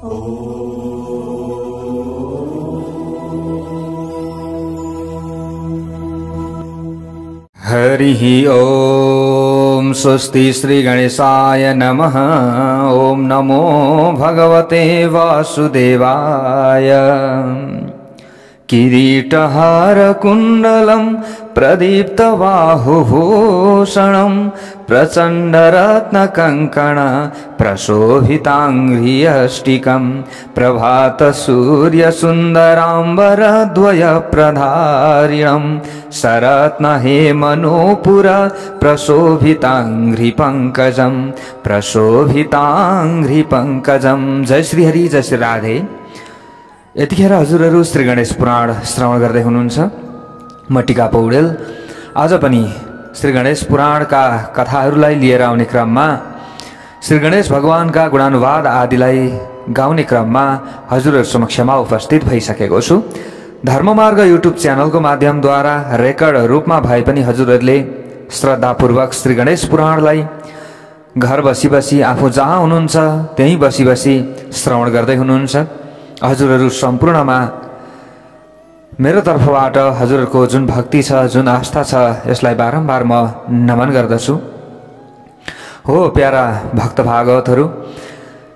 हरिः ओम स्वस्ति श्री गणेशाय नमः। ओम नमो भगवते वासुदेवाय। किरीटहार कुण्डलं प्रदीप्तबाहुभूषणं प्रचण्डरत्नकङ्कण प्रशोभिताङ्घ्रियष्टिकं प्रभातसूर्यसुन्दराम्बरद्वयप्रधारिणं सरत्नहेमनूपुर प्रशोभिताङ्घ्रिपङ्कजं जय श्री हरि जय श्री राधे। यतिखेर हजुरहरू श्री गणेश पुराण श्रवण गर्दै हुनुहुन्छ। म टिका पौडेल आज पनि श्री गणेश पुराणका कथाहरूलाई लिएर आउने क्रममा श्री गणेश भगवानका गुणानुवाद आदिलाई गाउने क्रममा हजुरहरू समक्षमा उपस्थित भइसकेको छु। धर्ममार्ग युट्युब च्यानलको माध्यमद्वारा रेकर्ड रूपमा भए पनि हजुरहरूले श्रद्धापूर्वक श्री गणेश पुराणलाई घर बसी बसी आफू जहाँ हुनुहुन्छ त्यहीँ बसी बसी श्रवण गर्दै हुनुहुन्छ। हजुरहरू सम्पूर्णमा मेरो तर्फबाट हजुरहरूको जुन भक्ति छ, जुन आस्था छ, यसलाई बारम्बार म नमन गर्दछु। हो प्यारा भक्त भागवतहरू,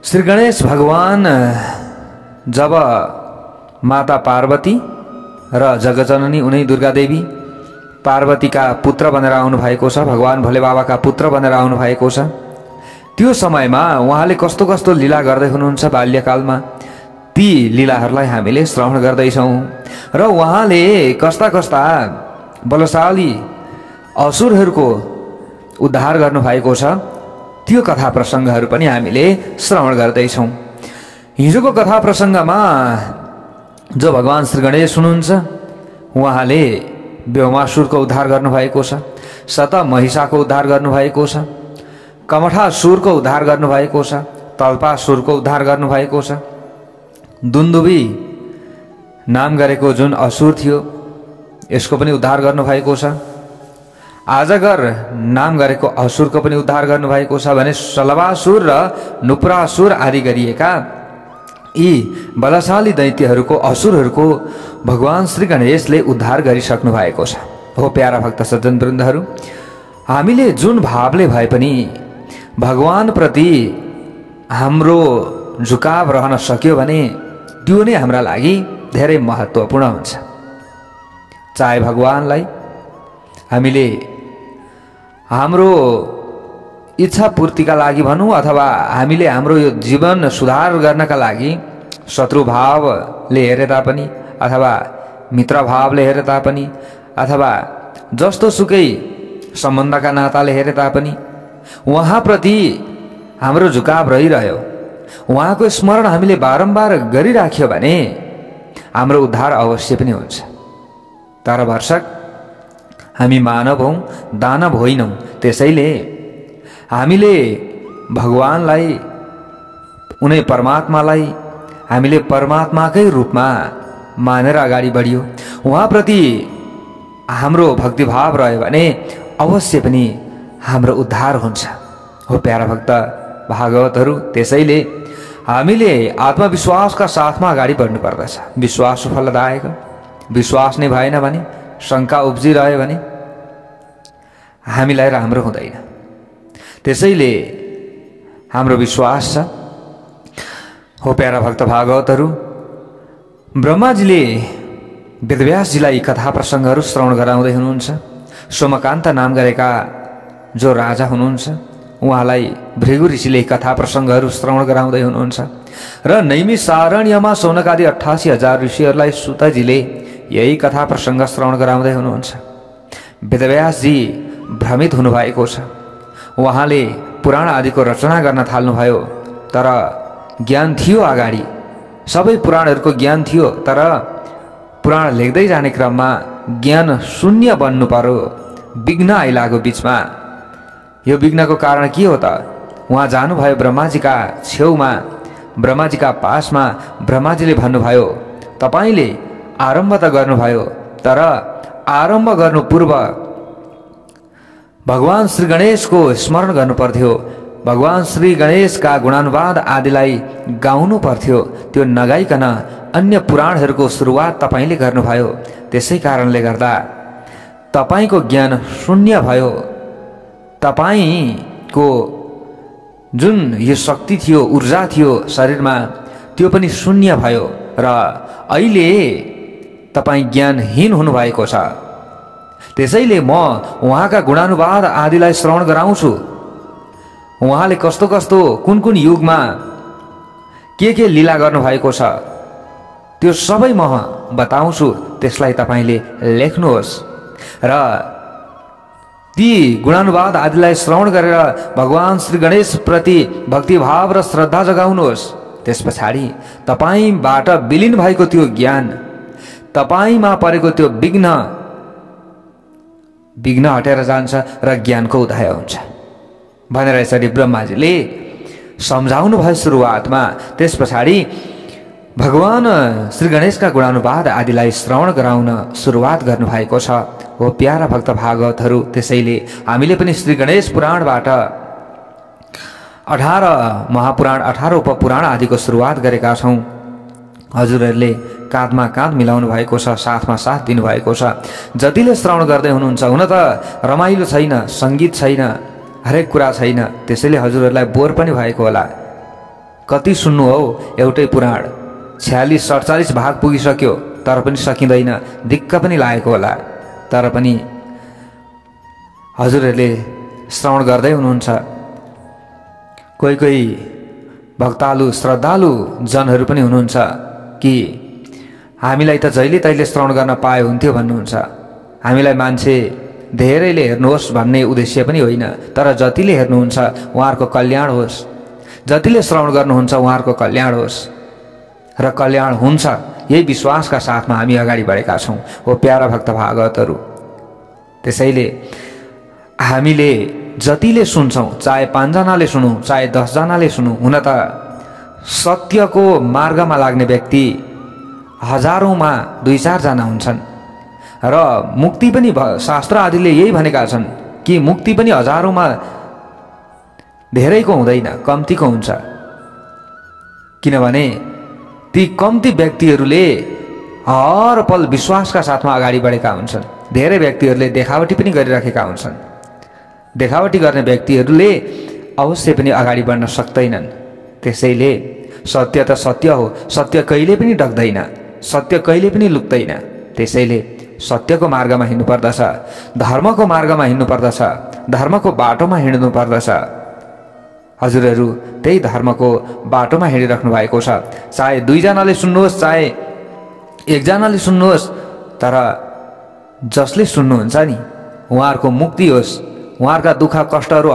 श्री गणेश भगवान जब माता पार्वती र जगजननी उनै दुर्गा देवी पार्वतीका पुत्र बनेर आउनु भएको छ, भगवान भोले बाबाका पुत्र बनेर आउनु भएको छ। त्यो समयमा उहाँले कस्तो कस्तो लीला गर्दै हुनुहुन्छ बाल्यकालमा, ती लीलाहरूलाई हामीले श्रवण गर्दैछौँ। र उहाँले कस्ता कस्ता बलशाली असुरहरूको उद्धार गर्नुभएको छ, त्यो कथा प्रसङ्गहरू पनि हामीले श्रवण गर्दैछौँ। हिजोको कथा प्रसङ्गमा जो भगवान श्री गणेश हुनुहुन्छ उहाँले व्योमासुरको उद्धार गर्नुभएको छ, शत महिषाको उद्धार गर्नुभएको छ, कमठासुरको उद्धार गर्नुभएको छ, तल्पासुरको उद्धार गर्नुभएको छ, दुन्दुभी नाम गरेको जुन असुर थियो यसको पनि उद्धार गर्नुभएको छ, आजगर नाम गरेको असुरको पनि उद्धार गर्नुभएको छ भने सलवासुर र नुपुरासुर आदि गरिएका यी बलशाली दैत्यहरूको असुरहरूको भगवान श्री गणेशले उद्धार गरिसक्नु भएको छ। हो प्यारा भक्त सज्जन वृन्दहरू, हामीले जुन भावले भए पनि भगवानप्रति हाम्रो झुकाव रहन सक्यो भने त्यो नै हाम्रा लागि धेरै महत्त्वपूर्ण हुन्छ। चाहे भगवानलाई हामीले हाम्रो इच्छा पूर्तिका लागि भनौँ अथवा हामीले हाम्रो यो जीवन सुधार गर्नका लागि शत्रुभावले हेरे तापनि अथवा मित्रभावले हेरे तापनि अथवा जस्तो सुकै सम्बन्धका नाताले हेरे तापनि उहाँप्रति हाम्रो झुकाव रहिरह्यो, उहाँको स्मरण हामीले बारम्बार गरिराख्यो भने हाम्रो उद्धार अवश्य पनि हुन्छ। तर भरसक हामी मानव हौँ, दानव होइनौँ। त्यसैले हामीले भगवानलाई, उनै परमात्मालाई हामीले परमात्माकै रूपमा मानेर अगाडि बढियो, उहाँप्रति हाम्रो भक्तिभाव रह्यो भने अवश्य पनि हाम्रो उद्धार हुन्छ। हो प्यारा भक्त भागवतहरू, त्यसैले हामीले आत्मविश्वासका साथमा अगाडि बढ्नु पर्दछ। विश्वास फलदायक, विश्वास नै भएन भने, शङ्का उब्जिरह्यो भने हामीलाई राम्रो हुँदैन। त्यसैले हाम्रो विश्वास छ। हो प्यारा भक्त भागवतहरू, ब्रह्माजीले वेदव्यासजीलाई कथा प्रसङ्गहरू श्रवण गराउँदै हुनुहुन्छ। सोमकान्त नाम गरेका जो राजा हुनुहुन्छ उहाँलाई भृगु ऋषिले कथा प्रसङ्गहरू श्रवण गराउँदै हुनुहुन्छ र नैमिषारण्यमा सौनकादि 88,000 ऋषिहरूलाई सुतजीले यही कथा प्रसङ्ग श्रवण गराउँदै हुनुहुन्छ। वेदव्यासजी भ्रमित हुनुभएको छ। उहाँले पुराण आदिको रचना गर्न थाल्नुभयो, तर ज्ञान थियो अगाडि, सबै पुराणहरूको ज्ञान थियो, तर पुराण लेख्दै जाने क्रममा ज्ञान शून्य बन्नु पर्यो, विघ्न आइलाग्यो बीचमा। यो विघ्नको कारण के हो त? उहाँ जानुभयो ब्रह्माजीका छेउमा, ब्रह्माजीका पासमा। ब्रह्माजीले भन्नुभयो तपाईले आरम्भ त गर्नुभयो, तर आरम्भ गर्नु पूर्व भगवान श्री गणेशको स्मरण गर्नु पर्थ्यो। भगवान श्री गणेशका गुणानुवाद आदिलाई गाउनु पर्थ्यो, त्यो नगाइकन अन्य पुराणहरूको सुरुवात तपाईले गर्नुभयो। त्यसै कारणले गर्दा तपाईको ज्ञान शून्य भयो। तपाईको जुन यो शक्ति थियो, ऊर्जा थियो शरीरमा, त्यो पनि शून्य भयो र अहिले तपाई ज्ञानहीन हुनुभएको छ। त्यसैले म उहाँका गुणानुवाद आदिलाई श्रवण गराउँछु। उहाँले कस्तो कस्तो कुन कुन युगमा के लीला गर्नुभएको छ त्यो सबै म बताउँछु। त्यसलाई तपाईले लेख्नुहोस् र ती गुणानुवाद आदिलाई श्रवण गरेर भगवान श्री गणेश प्रति भक्तिभाव र श्रद्धा जगाउनुहोस्। त्यस पछाडि तपाईबाट विलीन भएको त्यो ज्ञान, तपाईमा परेको त्यो विघ्न हटेर जान्छ र ज्ञानको उदय हुन्छ भनेर यसरी ब्रह्माजीले सम्झाउनु भयो सुरुवातमा। त्यस पछाडि भगवान श्री गणेशका गुणानुवाद आदिलाई श्रवण गराउन सुरुवात गर्नुभएको छ। हो प्यारा भक्त भागवतहरू, त्यसैले हामीले पनि श्री गणेश पुराणबाट 18 महापुराण 18 उपपुराण आदिको सुरुवात गरेका छौँ। हजुरहरूले काँधमा काँध मिलाउनु भएको छ, साथमा साथ दिनुभएको छ। जतिले श्रवण गर्दै हुनुहुन्छ, हुन त रमाइलो छैन, सङ्गीत छैन, हरेक कुरा छैन, त्यसैले हजुरहरूलाई बोर पनि भएको होला। कति सुन्नु हौ एउटै पुराण, 46-47 भाग पुगिसक्यो तर पनि सकिँदैन, दिक्क पनि लागेको होला। तर पनि हजुरहरूले श्रवण गर्दै हुनुहुन्छ। कोही कोही भक्तालु श्रद्धालु जनहरू पनि हुनुहुन्छ कि हामीलाई त जहिले तहिले श्रवण गर्न पाए हुन्थ्यो भन्नुहुन्छ। हामीलाई मान्छे धेरैले हेर्नुहोस् भन्ने उद्देश्य पनि होइन, तर जतिले हेर्नुहुन्छ उहाँहरूको कल्याण होस्, जतिले श्रवण गर्नुहुन्छ उहाँहरूको कल्याण होस् र कल्याण हुन्छ, यही विश्वासका साथमा हामी अगाडि बढेका छौँ। हो प्यारा भक्त भागवतहरू, त्यसैले हामीले जतिले सुन्छौँ, चाहे 5 जनाले सुनौँ, चाहे 10 जनाले सुनौँ, हुन त सत्यको मार्गमा लाग्ने व्यक्ति हजारौँमा 2-4 जना हुन्छन् र मुक्ति पनि शास्त्र आदिले यही भनेका छन् कि मुक्ति पनि हजारौँमा धेरैको हुँदैन, कम्तीको हुन्छ। किनभने ती कम्ती व्यक्तिहरूले हर पल विश्वासका साथमा अगाडि बढेका हुन्छन्। धेरै व्यक्तिहरूले देखावटी पनि गरिराखेका हुन्छन्। देखावटी गर्ने व्यक्तिहरूले अवश्य पनि अगाडि बढ्न सक्दैनन्। त्यसैले सत्य त सत्य हो, सत्य कहिले पनि डग्दैन, सत्य कहिले पनि लुक्दैन। त्यसैले सत्यको मार्गमा हिँड्नु पर्दछ, धर्मको मार्गमा हिँड्नु पर्दछ, धर्मको बाटोमा हिँड्नु पर्दछ। हजुरहरू त्यही धर्मको बाटोमा हिँडिराख्नु भएको छ। चाहे 2 जनाले सुन्नुहोस्, चाहे 1 जनाले सुन्नुहोस्, तर जसले सुन्नुहुन्छ नि उहाँहरूको मुक्ति होस्, उहाँहरूका दुःख कष्टहरू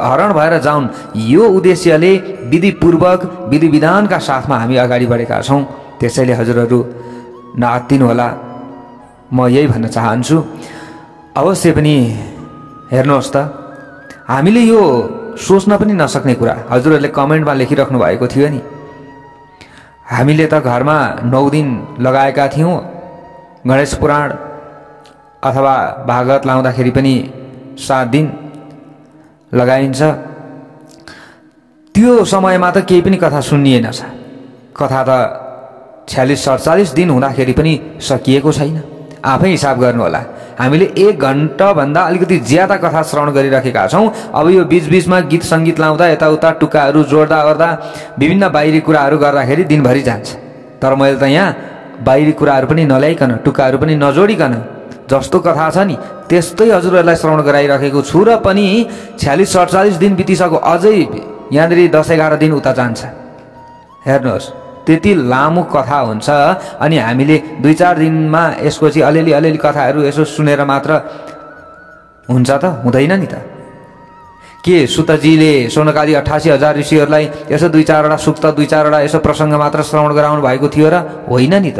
हरण भएर जाउन्, यो उद्देश्यले विधिपूर्वक विधि विधानका साथमा हामी अगाडि बढेका छौँ। त्यसैले हजुरहरू नआत्तिनु होला, म यही भन्न चाहन्छु। अवश्य पनि हेर्नुहोस् त, हामीले यो सोच्न पनि नसक्ने कुरा हजुरहरूले कमेन्टमा लेखिराख्नु भएको थियो नि। हामीले त घरमा 9 दिन लगाएका थियौँ गणेश पुराण अथवा भागवत लाउँदाखेरि पनि 7 दिन लगाइन्छ। त्यो समयमा त केही पनि कथा सुनिएन छ। कथा त 46-47 दिन हुँदाखेरि पनि सकिएको छैन। आफै हिसाब गर्नु होला। हामीले 1 घण्टा भन्दा अलिकति ज्यादा कथा श्रवण गरिराखेका छौँ। अब यो बीचबीचमा गीत सङ्गीत लाउँदा यताउता टुक्काहरू जोड्दा ओर्दा विभिन्न बाहिरी कुराहरू गर्दाखेरि दिनभरि जान्छ। तर मैले त यहाँ बाहिरी कुराहरू पनि नल्याइकन, टुक्काहरू पनि नजोडिकन जस्तो कथा छ नि त्यस्तै हजुरहरूलाई श्रवण गराइराखेको छु र पनि 46-47 दिन बितिसक्यो, अझै यहाँनिर 10-11 दिन उता जान्छ। हेर्नुहोस्, त्यति लामो कथा हुन्छ। अनि हामीले 2-4 दिनमा यसको चाहिँ अलिअलि कथाहरू यसो सुनेर मात्र हुन्छ त? हुँदैन नि त। के सुतजीले सोनकादी 88,000 ऋषिहरूलाई यसो 2-4 वटा सुक्त, 2-4 वटा यसो प्रसङ्ग मात्र श्रवण गराउनु भएको थियो र? होइन नि त।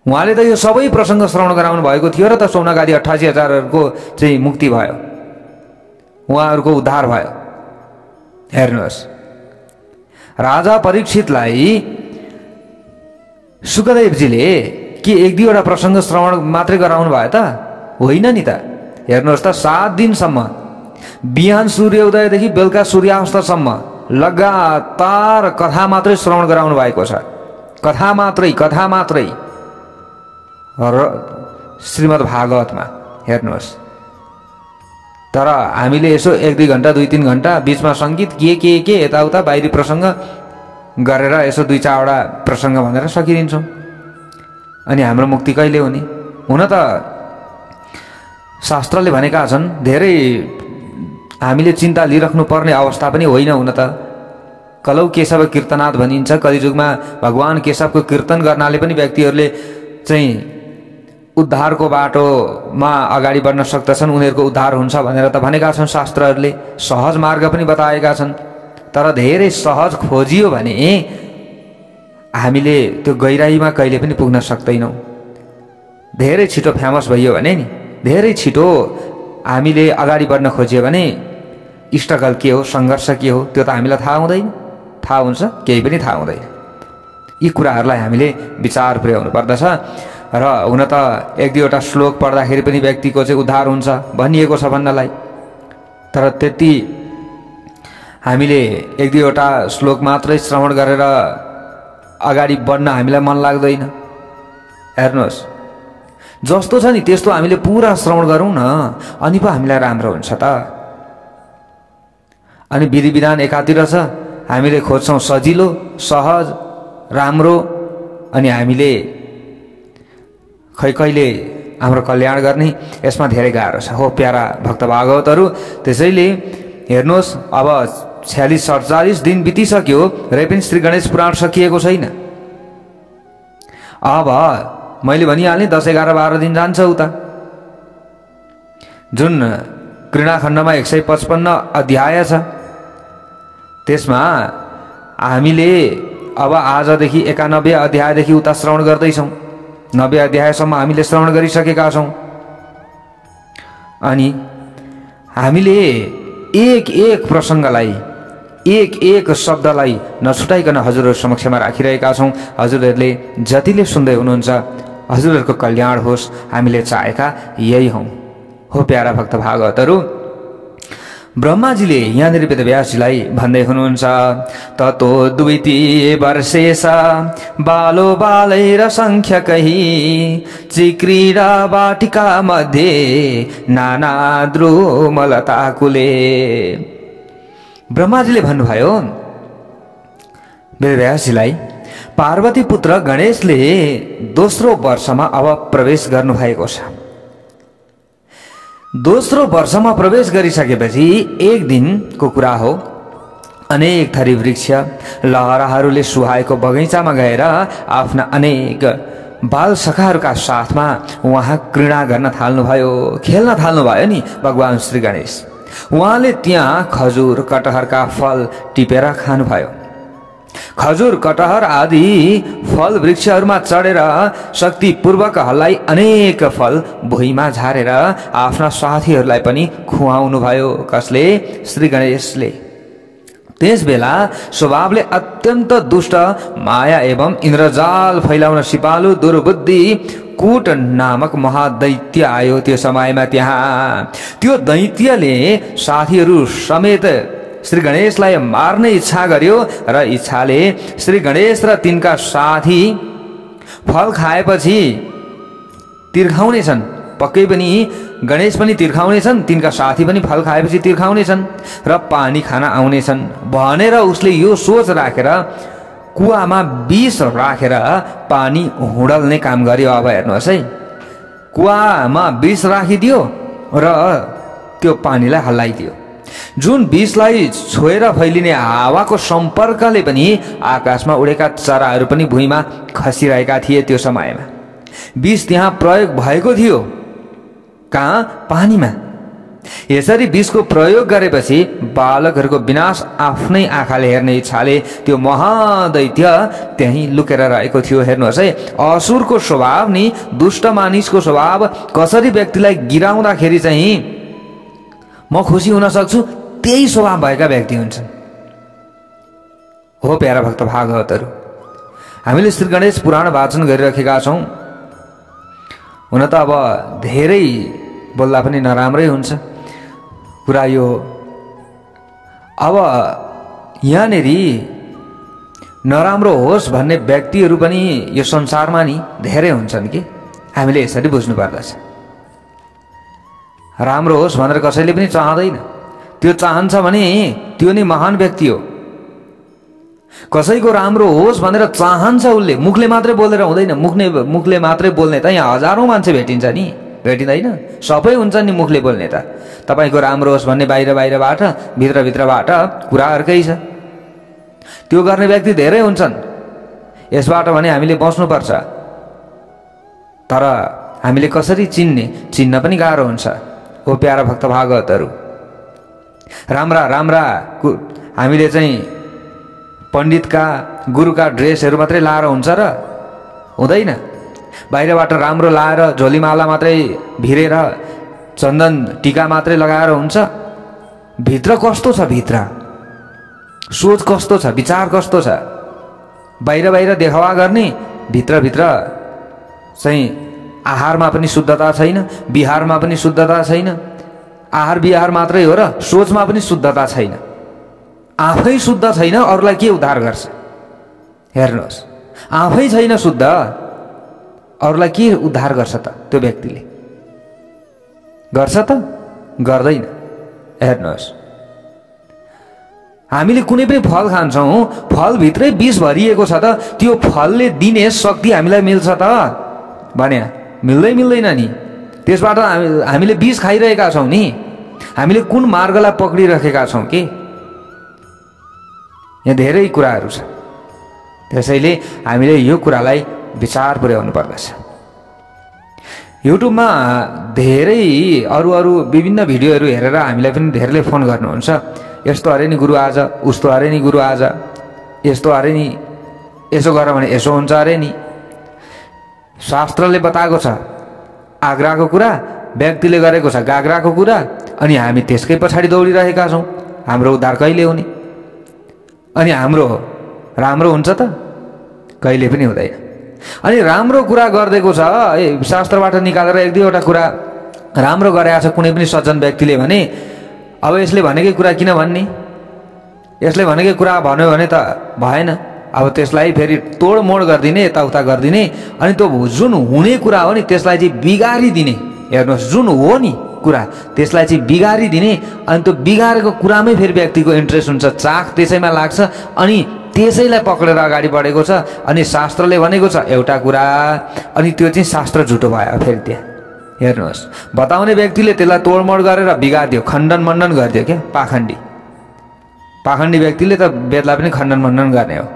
उहाँले त यो सबै प्रसङ्ग श्रवण गराउनु भएको थियो र त सोनकादी 88,000हरूको चाहिँ मुक्ति भयो, उहाँहरूको उद्धार भयो। हेर्नुहोस्, राजा परीक्षितलाई सुखदेवजीले के 1-2 वटा प्रसङ्ग श्रवण मात्रै गराउनु भयो त? होइन नि त। हेर्नुहोस् त, 7 दिनसम्म बिहान सूर्योदयदेखि बेलुका सूर्यास्तसम्म लगातार कथा मात्रै श्रवण गराउनु भएको छ। कथा मात्रै र श्रीमद् भागवतमा हेर्नुहोस्। तर हामीले यसो 1-2 घण्टा 2-3 घण्टा बिचमा सङ्गीत के यताउता बाहिरी प्रसङ्ग गरेर यसो 2-4वटा प्रसङ्ग भनेर सकिदिन्छौँ। अनि हाम्रो मुक्ति कहिले हुने? हुन त शास्त्रले भनेका छन् धेरै हामीले चिन्ता लिइराख्नु पर्ने अवस्था पनि होइन। हुन त कलौ केशव कीर्तनाथ भनिन्छ। कलियुगमा भगवान केशवको कीर्तन गर्नाले पनि व्यक्तिहरूले चाहिँ उद्धारको बाटोमा अगाडि बढ्न सक्दछन्, उनीहरूको उद्धार हुन्छ भनेर त भनेका छन् शास्त्रहरूले। सहज मार्ग पनि बताएका छन्। तर धेरै सहज खोजियो भने हामीले त्यो गहिराईमा कहिले पनि पुग्न सक्दैनौँ। धेरै छिटो फेमस भइयो भने नि, धेरै छिटो हामीले अगाडि बढ्न खोजियो भने स्ट्रगल के हो, सङ्घर्ष के हो त्यो त हामीलाई थाहा हुँदैन। थाहा हुन्छ? केही पनि थाहा हुँदैन। यी कुराहरूलाई हामीले विचार पुर्याउनु पर्दछ। र हुन त 1-2वटा श्लोक पढ्दाखेरि पनि व्यक्तिको चाहिँ उद्धार हुन्छ भनिएको छ भन्नलाई। तर त्यति हामीले 1-2वटा श्लोक मात्रै श्रवण गरेर अगाडि बढ्न हामीलाई मन लाग्दैन। हेर्नुहोस्, जस्तो छ नि त्यस्तो हामीले पुरा श्रवण गरौँ न, अनि पो हामीलाई राम्रो हुन्छ त। अनि विधि विधान एकातिर छ, हामीले खोज्छौँ सजिलो, सहज, राम्रो, अनि हामीले खै कहिले हाम्रो कल्याण गर्ने, यसमा धेरै गाह्रो छ। हो प्यारा भक्त भागवतहरू, त्यसैले हेर्नुहोस् अब 46-47 दिन बितिसक्यो र पनि श्री गणेश पुराण सकिएको छैन। अब मैले भनिहालेँ 10, 11, 12 दिन जान्छ उता। जुन क्रीडाखण्डमा 155 अध्याय छ, त्यसमा हामीले अब आजदेखि 91 अध्यायदेखि उता श्रवण गर्दैछौँ। 90 अध्यायसम्म हामीले श्रवण गरिसकेका छौँ। अनि हामीले एक प्रसङ्गलाई, एक शब्दलाई नछुटाइकन हजुरहरू समक्षमा राखिरहेका छौँ। हजुरहरूले जतिले सुन्दै हुनुहुन्छ हजुरहरूको कल्याण होस्, हामीले चाहेका यही हौँ। हो प्यारा भक्त भागवतहरू, ब्रह्माजीले यहाँनिर वेदव्यासजीलाई भन्दै हुनुहुन्छ, ततो द्वितीय वर्षेश बालो बालैर सङ्ख्यकही चिक्रीडा वाटिका मध्ये नाना द्रुमलताकुले। ब्रह्माजीले भन्नुभयो वेदव्यासजीलाई, पार्वती पुत्र गणेशले दोस्रो वर्षमा अब प्रवेश गर्नुभएको छ। दोस्रो वर्षमा प्रवेश गरिसकेपछि एक दिनको कुरा हो, अनेक थरी वृक्ष लहराहरूले सुहाएको बगैँचामा गएर आफ्ना अनेक बाल सखाहरूका साथमा उहाँ क्रीडा गर्न थाल्नुभयो, खेल्न थाल्नुभयो नि भगवान श्री गणेश। उहाँले त्यहाँ खजुर कटहरका फल टिपेर खानुभयो। खजुर कटहर आदि फल वृक्षहरूमा चढेर शक्तिपूर्वक हल्लाई अनेक फल भुइँमा झारेर आफ्ना साथीहरूलाई पनि खुवाउनु भयो। कसले? श्री गणेशले। त्यस बेला स्वभावले अत्यन्त दुष्ट, माया एवं इन्द्रजाल फैलाउन सिपालु, दुर्बुद्धि कूट नामक महादैत्य आयो त्यो समयमा त्यहाँ। त्यो दैत्यले साथीहरू समेत श्री गणेशलाई मार्ने इच्छा गर्यो र इच्छाले श्री गणेश र तिनका साथी फल खाएपछि तिर्खाउनेछन्। पक्कै पनि गणेश पनि तिर्खाउनेछन्, तिनका साथी पनि फल खाएपछि तिर्खाउनेछन् र पानी खान आउनेछन् भनेर उसले यो सोच राखेर कुवामा विष राखेर पानी हुडल्ने काम गर्यो। अब हेर्नुहोस् है, कुवामा विष राखिदियो र त्यो पानीलाई हल्लाइदियो। जुन विषलाई छोएर फैलिने हावाको सम्पर्कले पनि आकाशमा उडेका चराहरू पनि भुइँमा खसिरहेका थिए। त्यो समयमा विष त्यहाँ प्रयोग भएको थियो। कहाँ? पानीमा। यसरी विषको प्रयोग गरेपछि बालकहरूको विनाश आफ्नै आँखाले हेर्ने इच्छाले त्यो महादैत्य त्यहीँ लुकेर रहेको थियो। हेर्नुहोस् है, असुरको स्वभाव नि, दुष्ट मानिसको स्वभाव कसरी व्यक्तिलाई गिराउँदाखेरि चाहिँ म खुसी हुन सक्छु, त्यही स्वभाव भएका व्यक्ति हुन्छन्। हो प्यारा भक्त भागवतहरू, हामीले श्री गणेश पुराण वाचन गरिराखेका छौँ। हुन त अब धेरै बोल्दा पनि नराम्रै हुन्छ। कुरा यो हो। अब यहाँनिर नराम्रो होस् भन्ने व्यक्तिहरू पनि यो संसारमा नि धेरै हुन्छन् कि हामीले यसरी बुझ्नुपर्दछ। राम्रो होस् भनेर कसैले पनि चाहँदैन। त्यो चाहन्छ भने त्यो नै महान व्यक्ति हो। कसैको राम्रो होस् भनेर चाहन्छ उसले, मुखले मात्रै बोलेर हुँदैन। मुखले मात्रै बोल्ने त यहाँ हजारौँ मान्छे भेटिन्छ नि, भेटिँदैन? सबै हुन्छ नि मुखले बोल्ने त। तपाईँको राम्रो होस् भन्ने बाहिरबाट, भित्रभित्रबाट कुरा अर्कै छ। त्यो गर्ने व्यक्ति धेरै हुन्छन्। यसबाट भने हामीले बस्नुपर्छ। तर हामीले कसरी चिन्न पनि गाह्रो हुन्छ। हो प्यारा भक्त भागवतहरू, राम्रा हामीले चाहिँ पण्डितका गुरुका ड्रेसहरू मात्रै लाएर हुन्छ र? हुँदैन। बाहिरबाट राम्रो लाएर झोलीमाला मात्रै भिरेर चन्दन टीका मात्रै लगाएर हुन्छ? भित्र कस्तो छ? भित्र सोच कस्तो छ? विचार कस्तो छ? बाहिर देखावा गर्ने, भित्रभित्र चाहिँ आहारमा पनि शुद्धता छैन, विहारमा पनि शुद्धता छैन। आहार विहार मात्रै हो र सोचमा पनि शुद्धता छैन। आफै शुद्ध छैन, अरूलाई के उद्धार गर्छ? हेर्नुहोस्, आफै छैन शुद्ध, अरूलाई के उद्धार गर्छ त? त्यो व्यक्तिले गर्छ त? गर्दैन। हेर्नुहोस्, हामीले कुनै पनि फल खान्छौँ, फलभित्रै विष भरिएको छ त, त्यो फलले दिने शक्ति हामीलाई मिल्छ त? भने मिल्दैन नि। त्यसबाट हामीले विष खाइरहेका छौँ नि। हामीले कुन मार्गलाई पक्रिरहेका छौँ कि? यहाँ धेरै कुराहरू छ। त्यसैले हामीले यो कुरालाई विचार पुर्याउनु पर्दछ। युट्युबमा धेरै अरू विभिन्न भिडियोहरू हेरेर हामीलाई पनि धेरैले फोन गर्नुहुन्छ। यस्तो अरे नि गुरु आज, उस्तो अरे नि गुरु आज, यस्तो अरे नि, यसो गर भने यसो हुन्छ अरे नि। शास्त्रले बताएको छ आग्राको कुरा, व्यक्तिले गरेको छ गाग्राको कुरा, अनि हामी त्यसकै पछाडि दौडिरहेका छौँ। हाम्रो उद्धार कहिले हुने? अनि हाम्रो राम्रो हुन्छ त? कहिले पनि हुँदैन। अनि राम्रो कुरा गरिदिएको छ शास्त्रबाट निकालेर एक दुईवटा कुरा राम्रो गरेको छ कुनै पनि सज्जन व्यक्तिले भने, अब यसले भनेकै कुरा किन भन्ने? यसले भनेकै कुरा भन्यो भने त भएन। अब त्यसलाई फेरि तोडमोड गरिदिने, यताउता गरिदिने, अनि त्यो जुन हुने कुरा हो नि त्यसलाई चाहिँ बिगारिदिने। हेर्नुहोस्, जुन हो नि कुरा त्यसलाई चाहिँ बिगारिदिने, अनि त्यो बिगारेको कुरामै फेरि व्यक्तिको इन्ट्रेस्ट हुन्छ, चाख त्यसैमा लाग्छ, अनि त्यसैलाई पक्रेर अगाडि बढेको छ। अनि शास्त्रले भनेको छ एउटा कुरा, अनि त्यो चाहिँ शास्त्र झुटो भयो फेरि त्यहाँ। हेर्नुहोस्, बताउने व्यक्तिले त्यसलाई तोडमोड गरेर बिगारिदियो, खण्डन मण्डन गरिदियो क्या। पाखण्डी व्यक्तिले त वेदलाई पनि खण्डन मण्डन गर्ने हो।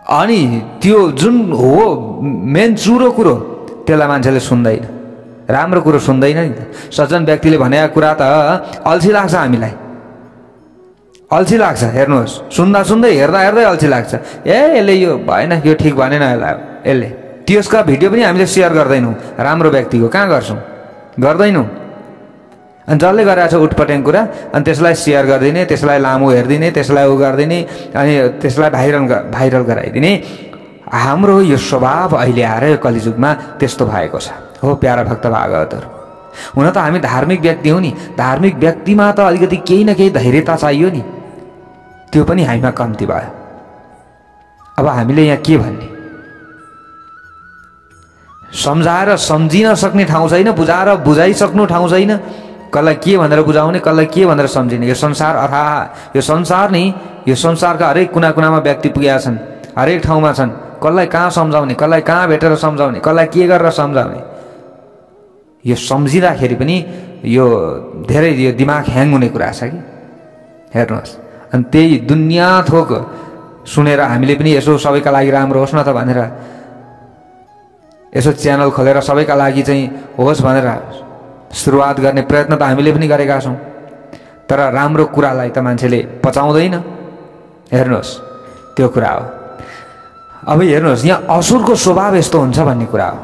अनि त्यो जुन हो मेन चुरो कुरो त्यसलाई मान्छेले सुन्दैन, राम्रो कुरो सुन्दैन नि त। सज्जन व्यक्तिले भनेको कुरा त अल्छी लाग्छ, हामीलाई अल्छी लाग्छ। हेर्नुहोस्, सुन्दा हेर्दा अल्छी लाग्छ। यसले यो भएन, यो ठिक भनेन यसले। त्यसका भिडियो पनि हामीले सेयर गर्दैनौँ। राम्रो व्यक्तिको कहाँ गर्छौँ? गर्दैनौँ। अनि जसले गरेको छ उटपटेङ कुरा, अनि त्यसलाई सेयर गरिदिने, त्यसलाई लामो हेरिदिने, त्यसलाई उ गरिदिने, अनि त्यसलाई भाइरल गराइदिने। हाम्रो यो स्वभाव अहिले आएर यो कलिजुगमा त्यस्तो भएको छ। हो प्यारा भक्त भागवतहरू, हुन त हामी धार्मिक व्यक्ति हौँ नि। धार्मिक व्यक्तिमा त अलिकति केही न केही धैर्यता चाहियो नि, त्यो पनि हामीमा कम्ती भयो। अब हामीले यहाँ के भन्ने? सम्झाएर सम्झिन सक्ने ठाउँ छैन, बुझाएर बुझाइसक्नु ठाउँ छैन। कसलाई के भनेर बुझाउने, कसलाई के भनेर सम्झिने? यो संसार अथाह, यो संसार नि, यो संसारका हरेक कुना कुनामा व्यक्ति पुगेका छन्, हरेक ठाउँमा छन्। कसलाई कहाँ सम्झाउने, कसलाई कहाँ भेटेर सम्झाउने, कसलाई के गरेर सम्झाउने? यो सम्झिँदाखेरि पनि यो धेरै यो दिमाग ह्याङ हुने कुरा छ कि। हेर्नुहोस्, अनि त्यही दुनियाँ थोक सुनेर हामीले पनि यसो सबैका लागि राम्रो होस् न त भनेर यसो च्यानल खोलेर सबैका लागि चाहिँ होस् भनेर सुरुवात गर्ने प्रयत्न त हामीले पनि गरेका छौँ। तर राम्रो कुरालाई त मान्छेले पचाउँदैन। हेर्नुहोस्, त्यो कुरा हो। अब हेर्नुहोस्, यहाँ असुरको स्वभाव यस्तो हुन्छ भन्ने कुरा हो।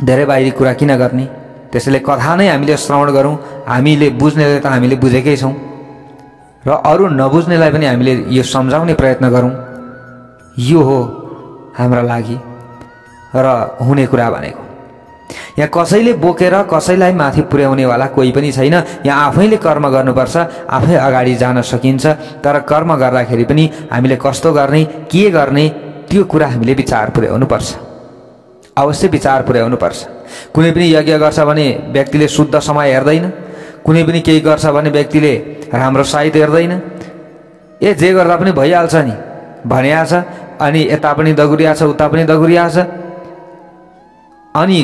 धेरै बाहिरी कुरा किन गर्ने? त्यसैले कथा नै हामीले श्रवण गरौँ। हामीले बुझ्नेले त हामीले बुझेकै छौँ, र अरू नबुझ्नेलाई पनि हामीले यो सम्झाउने प्रयत्न गरौँ। यो हो हाम्रा लागि र हुने कुरा भनेको। यहाँ कसैले बोकेर कसैलाई माथि पुर्याउनेवाला कोही पनि छैन। यहाँ आफैले कर्म गर्नुपर्छ, आफै अगाडि जान सकिन्छ। तर कर्म गर्दाखेरि पनि हामीले कस्तो गर्ने, के गर्ने, त्यो कुरा हामीले विचार पुर्याउनुपर्छ, अवश्य विचार पुर्याउनुपर्छ। कुनै पनि यज्ञ गर्छ भने व्यक्तिले शुद्ध समय हेर्दैन, कुनै पनि केही गर्छ भने व्यक्तिले राम्रो साइत हेर्दैन। जे गर्दा पनि भइहाल्छ नि भनिया छ, अनि यता पनि दगुरिया छ, उता पनि दगुरिया छ। अनि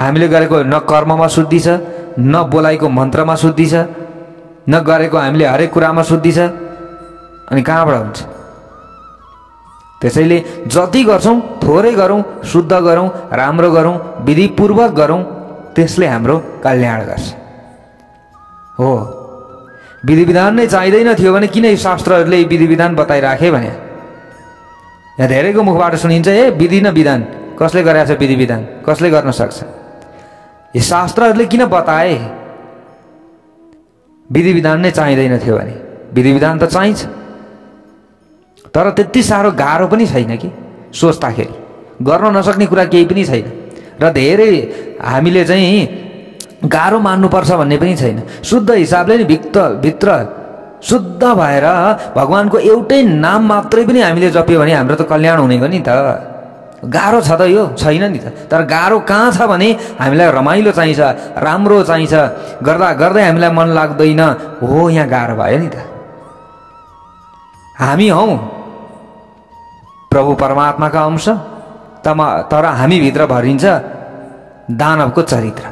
हामीले गरेको न कर्ममा शुद्धि छ, न बोलाइको मन्त्रमा शुद्धि छ, न गरेको हामीले हरेक कुरामा शुद्धि छ। अनि कहाँबाट हुन्छ? त्यसैले जति गर्छौँ थोरै गरौँ, शुद्ध गरौँ, राम्रो गरौँ, विधिपूर्वक गरौँ, त्यसले हाम्रो कल्याण गर्छ। हो, विधि विधान नै चाहिँदैन थियो भने किन शास्त्रहरूले विधि विधान बताइराखे भने? यहाँ धेरैको मुखबाट सुनिन्छ, विधि न विधान, कसले गरेछ विधि विधान, कसले गर्न सक्छ? यो शास्त्रहरूले किन बताए? विधि विधान नै चाहिँदैन थियो भने? विधि विधान त चाहिन्छ, तर त्यति साह्रो गाह्रो पनि छैन कि सोच्दाखेरि, गर्न नसक्ने कुरा केही पनि छैन। र धेरै हामीले चाहिँ गाह्रो मान्नुपर्छ भन्ने पनि छैन। शुद्ध हिसाबले नि भित्र शुद्ध भएर भगवानको एउटै नाम मात्रै पनि हामीले जप्यो भने हाम्रो त कल्याण हुने हो नि त। गाह्रो छ त यो? छैन नि त। तर गाह्रो कहाँ छ भने हामीलाई रमाइलो चाहिन्छ, राम्रो चाहिन्छ, गर्दा गर्दै हामीलाई मन लाग्दैन, हो यहाँ गाह्रो भयो नि त। हामी हौ प्रभु परमात्माका अंश, तर हामीभित्र भरिन्छ दानवको चरित्र,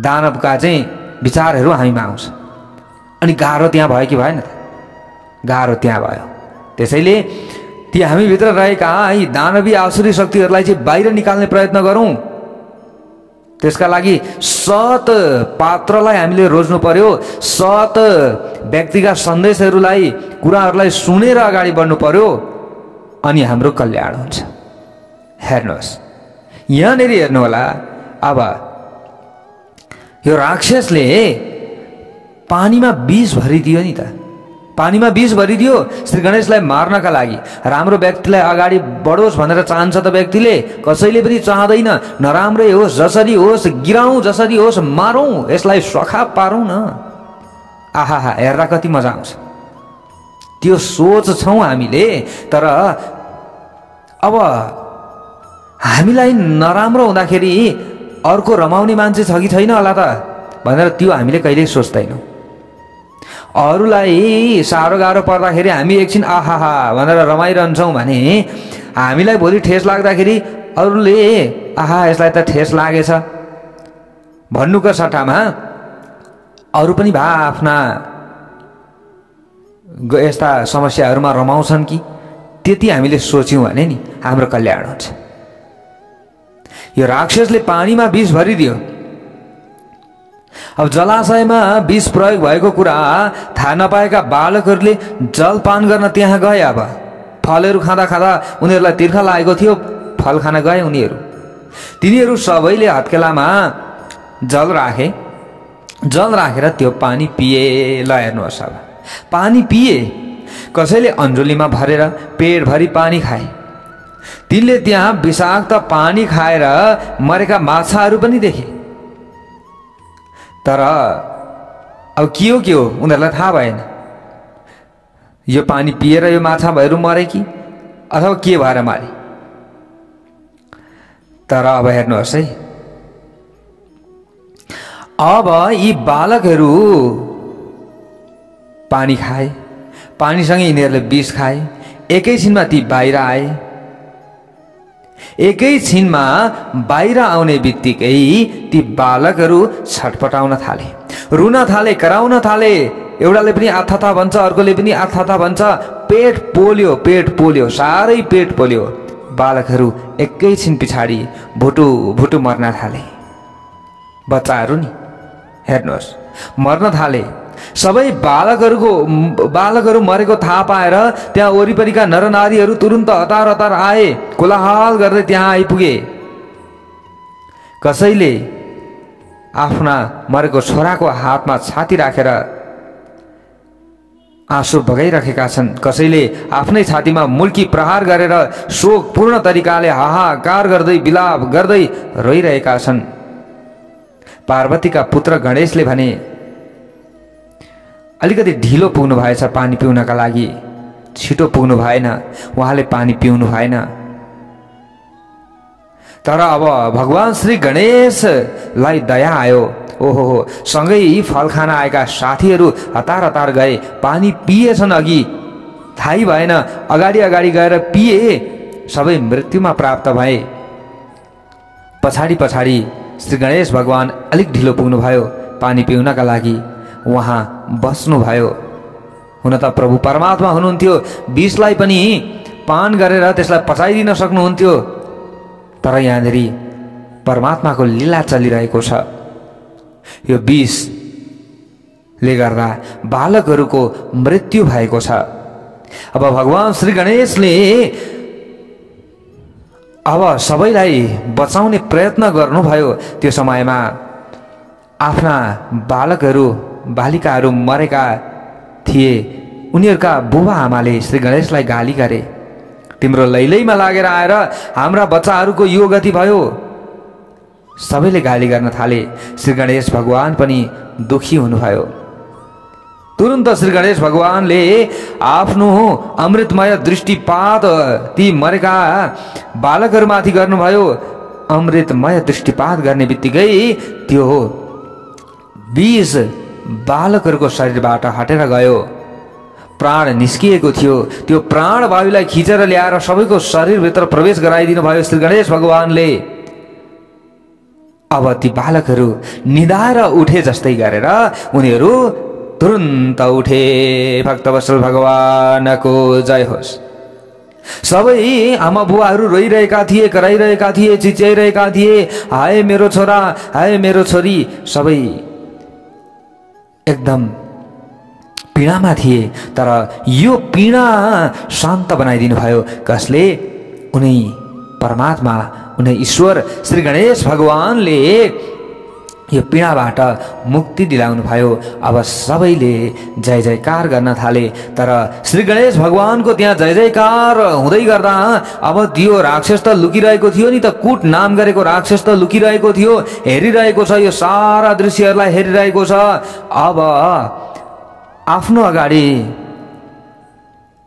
दानवका चाहिँ विचारहरू हामीमा आउँछ। अनि गाह्रो त्यहाँ भयो कि भएन त? गाह्रो त्यहाँ भयो। त्यसैले ती हामीभित्र रहेका यी दानवी आसुरी शक्तिहरूलाई चाहिँ बाहिर निकाल्ने प्रयत्न गरौँ। त्यसका लागि सत पात्रलाई हामीले रोज्नु पर्यो, सत व्यक्तिका सन्देशहरूलाई, कुराहरूलाई सुनेर अगाडि बढ्नु पर्यो, अनि हाम्रो कल्याण हुन्छ। हेर्नुहोस्, यहाँनिर हेर्नु होला, अब यो राक्षसले पानीमा विष भरिदियो नि त। पानीमा विष भरिदियो श्री गणेशलाई मार्नका लागि। राम्रो व्यक्तिलाई अगाडि बढोस् भनेर चाहन्छ त व्यक्तिले, कसैले पनि चाहँदैन। नराम्रै होस्, जसरी होस्, गिराउँ, जसरी होस्, मारौँ, यसलाई सखा पारौँ न। आहा, हेर्दा कति मजा आउँछ। त्यो सोच छौँ हामीले। तर अब हामीलाई नराम्रो हुँदाखेरि अर्को रमाउने मान्छे छ कि छैन होला त भनेर त्यो हामीले कहिल्यै सोच्दैनौँ। अरूलाई साह्रो गाह्रो पर्दाखेरि हामी एकछिन आहाहा भनेर रमाइरहन्छौँ भने हामीलाई भोलि ठेस लाग्दाखेरि अरूले आहा यसलाई त ठेस लागेछ भन्नुको सट्टामा अरू पनि भा आफ्ना यस्ता समस्याहरूमा रमाउँछन् कि, त्यति हामीले सोच्यौँ भने नि हाम्रो कल्याण हुन्छ। यो राक्षसले पानीमा विष भरिदियो। अब जलाशयमा विष प्रयोग भएको कुरा थाहा नपाएका बालकहरूले जलपान गर्न त्यहाँ गए। अब फलहरू खाँदा खाँदा उनीहरूलाई तिर्खा लागेको थियो, फल खान गए उनीहरू। तिनीहरू सबैले हत्केलामा जल राखे, जल राखेर त्यो पानी पिए। ल हेर्नुहोस्, अब पानी पिए। कसैले अन्जुलीमा भरेर पेटभरि पानी खाए। तिनले त्यहाँ विषाक्त पानी खाएर मरेका माछाहरू पनि देखे। तर अब के हो उनीहरूलाई थाहा भएन। यो पानी पिएर यो माछाहरू मरे कि अथवा के भएर मारे। तर अब हेर्नुहोस् है, अब यी बालकहरू पानी खाए, पानीसँगै यिनीहरूले विष खाए। एकैछिनमा ती बाहिर आए। एकैछिनमा बाहिर आउने बित्तिकै ती बालकहरू छटपटाउन थाले, रुन थाले, कराउन थाले। एउटाले पनि आथाथा भन्छ, अर्कोले पनि आथाथा भन्छ। पेट पोल्यो, पेट पोल्यो, साह्रै पेट पोल्यो। बालकहरू एकैछिन पछाडि भुटु भुटु मर्न थाले। बच्चाहरू नि हेर्नुहोस् मर्न थाले। सबै बालकहरू मरेको थाहा पाएर त्यहाँ वरिपरिका नरनारीहरू तुरुन्त हतार हतार आए, कोलाहल गर्दै त्यहाँ आइपुगे। कसैले आफ्ना मरेको छोराको हातमा छाती राखेर आँसु बगाइरहेका छन्। कसैले आफ्नै छातीमा मुल्की प्रहार गरेर शोकपूर्ण तरिकाले हाहाकार गर्दै विलाप गर्दै रोइरहेका छन्। पार्वतीका पुत्र गणेशले भने अलिकति ढिलो पुग्नु भएछ पानी पिउनका लागि, छिटो पुग्नु भएन, उहाँले पानी पिउनु भएन। तर अब भगवान श्री गणेशलाई दया आयो। ओहो सँगै फल खान आएका साथीहरू हतार हतार गए, पानी पिएछन्, अघि थाहै भएन, अगाडि अगाडि गएर पिए, सबै मृत्युमा प्राप्त भए। पछाडि पछाडि श्री गणेश भगवान अलिक ढिलो पुग्नुभयो पानी पिउनका लागि, उहाँ बस्नुभयो। हुन त प्रभु परमात्मा हुनुहुन्थ्यो, विषलाई पनि पान गरेर त्यसलाई पचाइदिन सक्नुहुन्थ्यो, तर यहाँनिर परमात्माको लीला चलिरहेको छ। यो विषले गर्दा बालकहरूको मृत्यु भएको छ। अब भगवान श्री गणेशले अब सबैलाई बचाउने प्रयत्न गर्नुभयो। त्यो समयमा आफ्ना बालकहरू बालिकाहरू मरेका थिए। उनीहरूका बुबा आमाले श्री गणेशलाई गाली गरे, तिम्रो लैलैमा लागेर आएर हाम्रा बच्चाहरूको यो गति भयो। सबैले गाली गर्न थाले। श्री गणेश भगवान पनि दुखी हुनुभयो। तुरन्त श्री गणेश भगवानले आफ्नो अमृतमय दृष्टिपात ती मरेका बालकहरूमाथि गर्नुभयो। अमृतमय दृष्टिपात गर्ने बित्तिकै त्यो विष बालकहरूको शरीरबाट हटेर गयो। प्राण निस्किएको थियो। त्यो प्राणवायुलाई खिचेर ल्याएर सबैको शरीरभित्र प्रवेश गराइदिनु भयो श्री गणेश भगवानले। अब ती बालकहरू निदाएर उठे जस्तै गरेर उनीहरू तुरन्त उठे। भक्तवत्सल भगवानको जय होस्। सबै आमा बुवाहरू रोइरहेका थिए, कराइरहेका थिए, चिच्याइरहेका थिए, हाय मेरो छोरा, हाय मेरो छोरी। सबै एकदम पीडामा थिए। तर यो पीडा शान्त बनाइदिनु भयो कसले? उनी परमात्मा, उनी ईश्वर श्री गणेश भगवानले यो पीडाबाट मुक्ति दिलाउनु भयो। अब सबैले जय जयकार गर्न थाले। तर श्री गणेश भगवानको त्यहाँ जय जयकार हुँदै गर्दा अब त्यो राक्षस त लुकिरहेको थियो नि, त कुट नाम गरेको राक्षस त लुकिरहेको थियो, हेरिरहेको छ, यो सारा दृश्यहरूलाई हेरिरहेको छ। अब आफ्नो अगाडि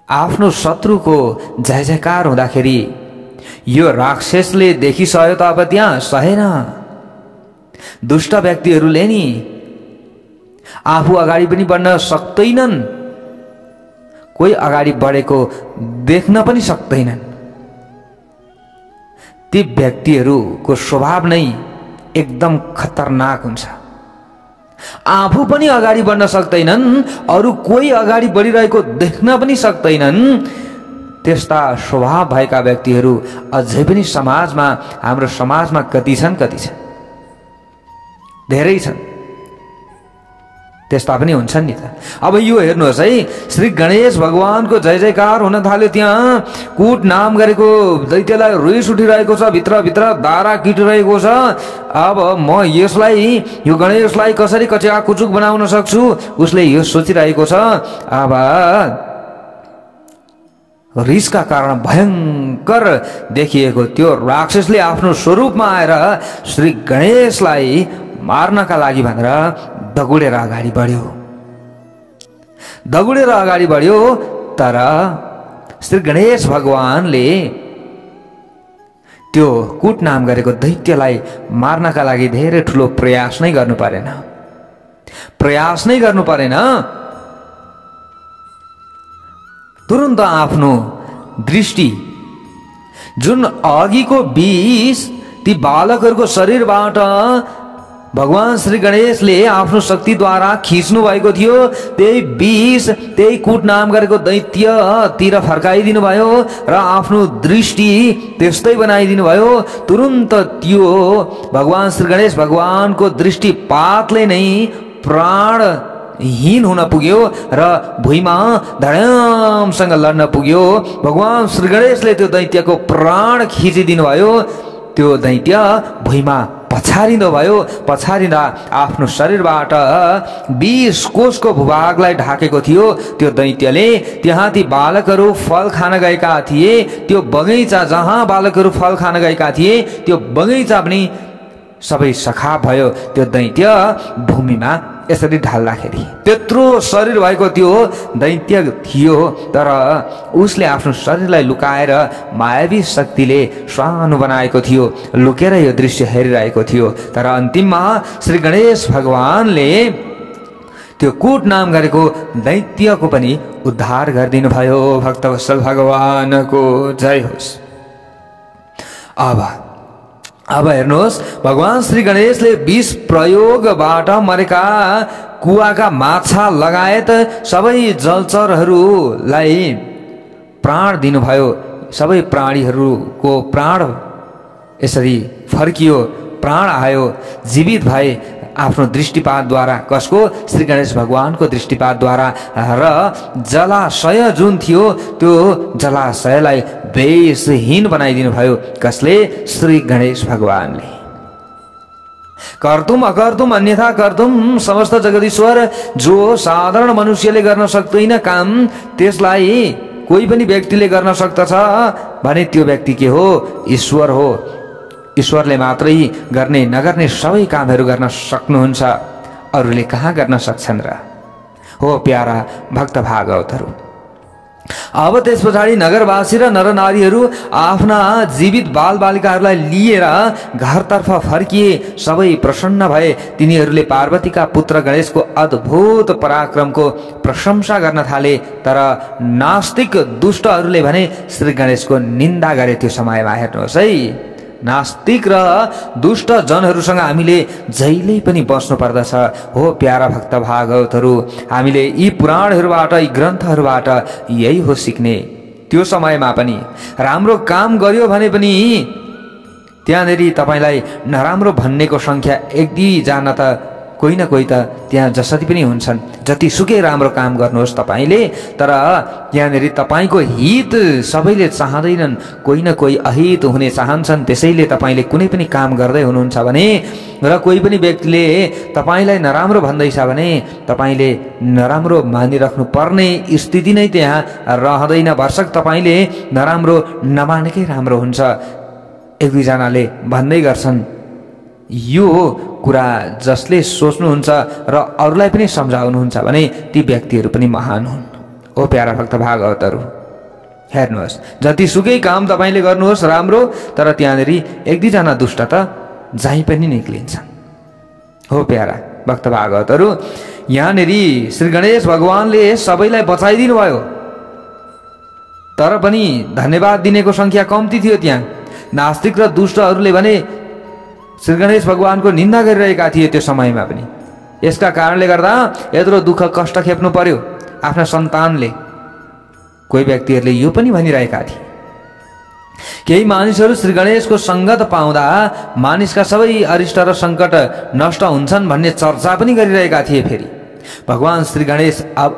आफ्नो शत्रुको जय जयकार हुँदाखेरि यो राक्षसले देखिसक्यो त अब त्यहाँ सहेन। दुष्ट व्यक्तिहरूले नि आफू अगाडि पनि बढ्न सक्दैनन्, कोही अगाडि बढेको देख्न पनि सक्दैनन्। ती व्यक्तिहरूको स्वभाव नै एकदम खतरनाक हुन्छ। आफू पनि अगाडि बढ्न सक्दैनन्, अरू कोही अगाडि बढिरहेको देख्न पनि सक्दैनन्। त्यस्ता स्वभाव भएका व्यक्तिहरू अझै पनि समाजमा, हाम्रो समाजमा कति छन्? धेरै छन्। त्यस्ता पनि हुन्छन् नि त। अब यो हेर्नुहोस् है, श्री गणेश भगवानको जय जयकार हुन थाल्यो। त्यहाँ कुट नाम गरेको दैत्यलाई रिस उठिरहेको छ, भित्रभित्र दारा किटिरहेको छ। अब म यसलाई, यो गणेशलाई कसरी कच्या कुचुक बनाउन सक्छु, उसले यो सोचिरहेको छ। अब रिसका कारण भयंकर देखिएको त्यो राक्षसले आफ्नो स्वरूपमा आएर श्री गणेशलाई मार्नका लागि भनेर दगुडेर अगाडि बढ्यो। दगुडेर अगाडि बढ्यो। तर श्री गणेश भगवानले त्यो कुट नाम गरेको दैत्यलाई मार्नका लागि धेरै ठुलो प्रयास नै गर्नु परेन। तुरन्त आफ्नो दृष्टि जुन अघिको विष ती बालकहरूको शरीरबाट भगवान श्री गणेशले आफ्नो शक्तिद्वारा खिच्नु भएको थियो, त्यही विष, त्यही कुट नाम गरेको दैत्यतिर फर्काइदिनु भयो र आफ्नो दृष्टि त्यस्तै बनाइदिनु भयो। तुरन्त त्यो भगवान श्री गणेश भगवानको दृष्टिपातले नै प्राणहीन हुन पुग्यो र भुइँमा धडामसँग लड्न पुग्यो। भगवान श्री गणेशले त्यो दैत्यको प्राण खिचिदिनु भयो। त्यो दैत्य भुइँमा पछारिँदो भयो। पछारिँदा आफ्नो शरीरबाट 20 कोषको भूभागलाई ढाकेको थियो त्यो दैत्यले। त्यहाँ ती बालकहरू फल खान गएका थिए। त्यो बगैँचा जहाँ बालकहरू फल खान गएका थिए त्यो बगैँचा पनि सबै सखा भयो त्यो दैत्य भूमिमा यसरी ढल्दाखेरि। त्यत्रो शरीर भएको त्यो दैत्य थियो, तर उसले आफ्नो शरीरलाई लुकाएर मायावी शक्तिले सानो बनाएको थियो, लुकेर यो दृश्य हेरिरहेको थियो। तर अन्तिममा श्री गणेश भगवानले त्यो कुट नाम गरेको दैत्यको पनि उद्धार गरिदिनु भयो। भक्तवत्सल भगवानको जय होस्। अब हेर्नुहोस्, भगवान श्री गणेशले विष प्रयोगबाट मरेका कुवाका माछा लगायत सबै जलचरहरूलाई प्राण दिनुभयो। सबै प्राणीहरूको प्राण यसरी फर्कियो, प्राण आयो, जीवित भए आफ्नो दृष्टिपातद्वारा। कसको? श्री गणेश भगवानको दृष्टिपातद्वारा। र जलाशय जुन थियो त्यो जलाशयलाई बेसहीन बनाइदिनु भयो। कसले? श्री गणेश भगवानले। कर्तुम अकर्तुम अन्यथा कर्तुम समस्त जगदीश्वर। जो साधारण मनुष्यले गर्न सक्दैन काम, त्यसलाई कोही पनि व्यक्तिले गर्न सक्दछ भने त्यो व्यक्ति के हो? ईश्वर हो। ईश्वरले मात्रै गर्ने नगर्ने सबै कामहरू गर्न सक्नुहुन्छ, अरूले कहाँ गर्न सक्छन् र? हो प्यारा भक्त भागवतहरू। अब त्यस पछाडि नगरवासी र नरनारीहरू आफ्ना जीवित बालबालिकाहरूलाई लिएर घरतर्फ फर्किए। सबै प्रसन्न भए। तिनीहरूले पार्वतीका पुत्र गणेशको अद्भुत पराक्रमको प्रशंसा गर्न थाले। तर नास्तिक दुष्टहरूले भने श्री गणेशको निन्दा गरे। त्यो समयमा हेर्नुहोस् है, नास्तिक र दुष्ट जनहरूसँग हामीले जहिले पनि बस्नु पर्दछ। हो प्यारा भक्त भागवतहरू, हामीले यी पुराणहरूबाट, यी ग्रन्थहरूबाट यही हो सिक्ने। त्यो समयमा पनि राम्रो काम गर्यो भने पनि त्यहाँनेरि तपाईँलाई नराम्रो भन्नेको संख्या एक दुईजना त कोही न कोही त त्यहाँ जसरी पनि हुन्छन्। जतिसुकै राम्रो काम गर्नुहोस् तपाईँले, तर त्यहाँनेरि तपाईँको हित सबैले चाहँदैनन्, कोही न कोही अहित हुने चाहन्छन्। त्यसैले तपाईँले कुनै पनि काम गर्दै हुनुहुन्छ भने र कोही पनि व्यक्तिले तपाईँलाई नराम्रो भन्दैछ भने तपाईँले नराम्रो मानिराख्नु पर्ने स्थिति नै त्यहाँ रहँदैन। भरसक तपाईँले नराम्रो नमानेकै राम्रो हुन्छ। एक दुईजनाले भन्दै गर्छन्, यो कुरा जसले सोच्नुहुन्छ र अरूलाई पनि सम्झाउनुहुन्छ भने ती व्यक्तिहरू पनि महान हुन्। ओ प्यारा भक्त भागवतहरू, हेर्नुहोस्, जतिसुकै काम तपाईँले गर्नुहोस् राम्रो, तर त्यहाँनेरि एक दुईजना दुष्ट त जहीँ पनि निक्लिन्छन्। हो प्यारा भक्त भागवतहरू, यहाँनेरि श्री गणेश भगवानले सबैलाई बचाइदिनु भयो, तर पनि धन्यवाद दिनेको संख्या कम्ती थियो। त्यहाँ नास्तिक र दुष्टहरूले भने श्री गणेश भगवानको निन्दा गरिरहेका थिए त्यो समयमा पनि। यसका कारणले गर्दा यत्रो दुःख कष्ट खेप्नु पर्यो आफ्ना सन्तानले। कोही व्यक्तिहरूले यो पनि भनिरहेका थिए, केही मानिसहरू श्री गणेशको सङ्गत पाउँदा मानिसका सबै अरिष्ट र सङ्कट नष्ट हुन्छन् भन्ने चर्चा पनि गरिरहेका थिए। फेरि भगवान श्री गणेश अब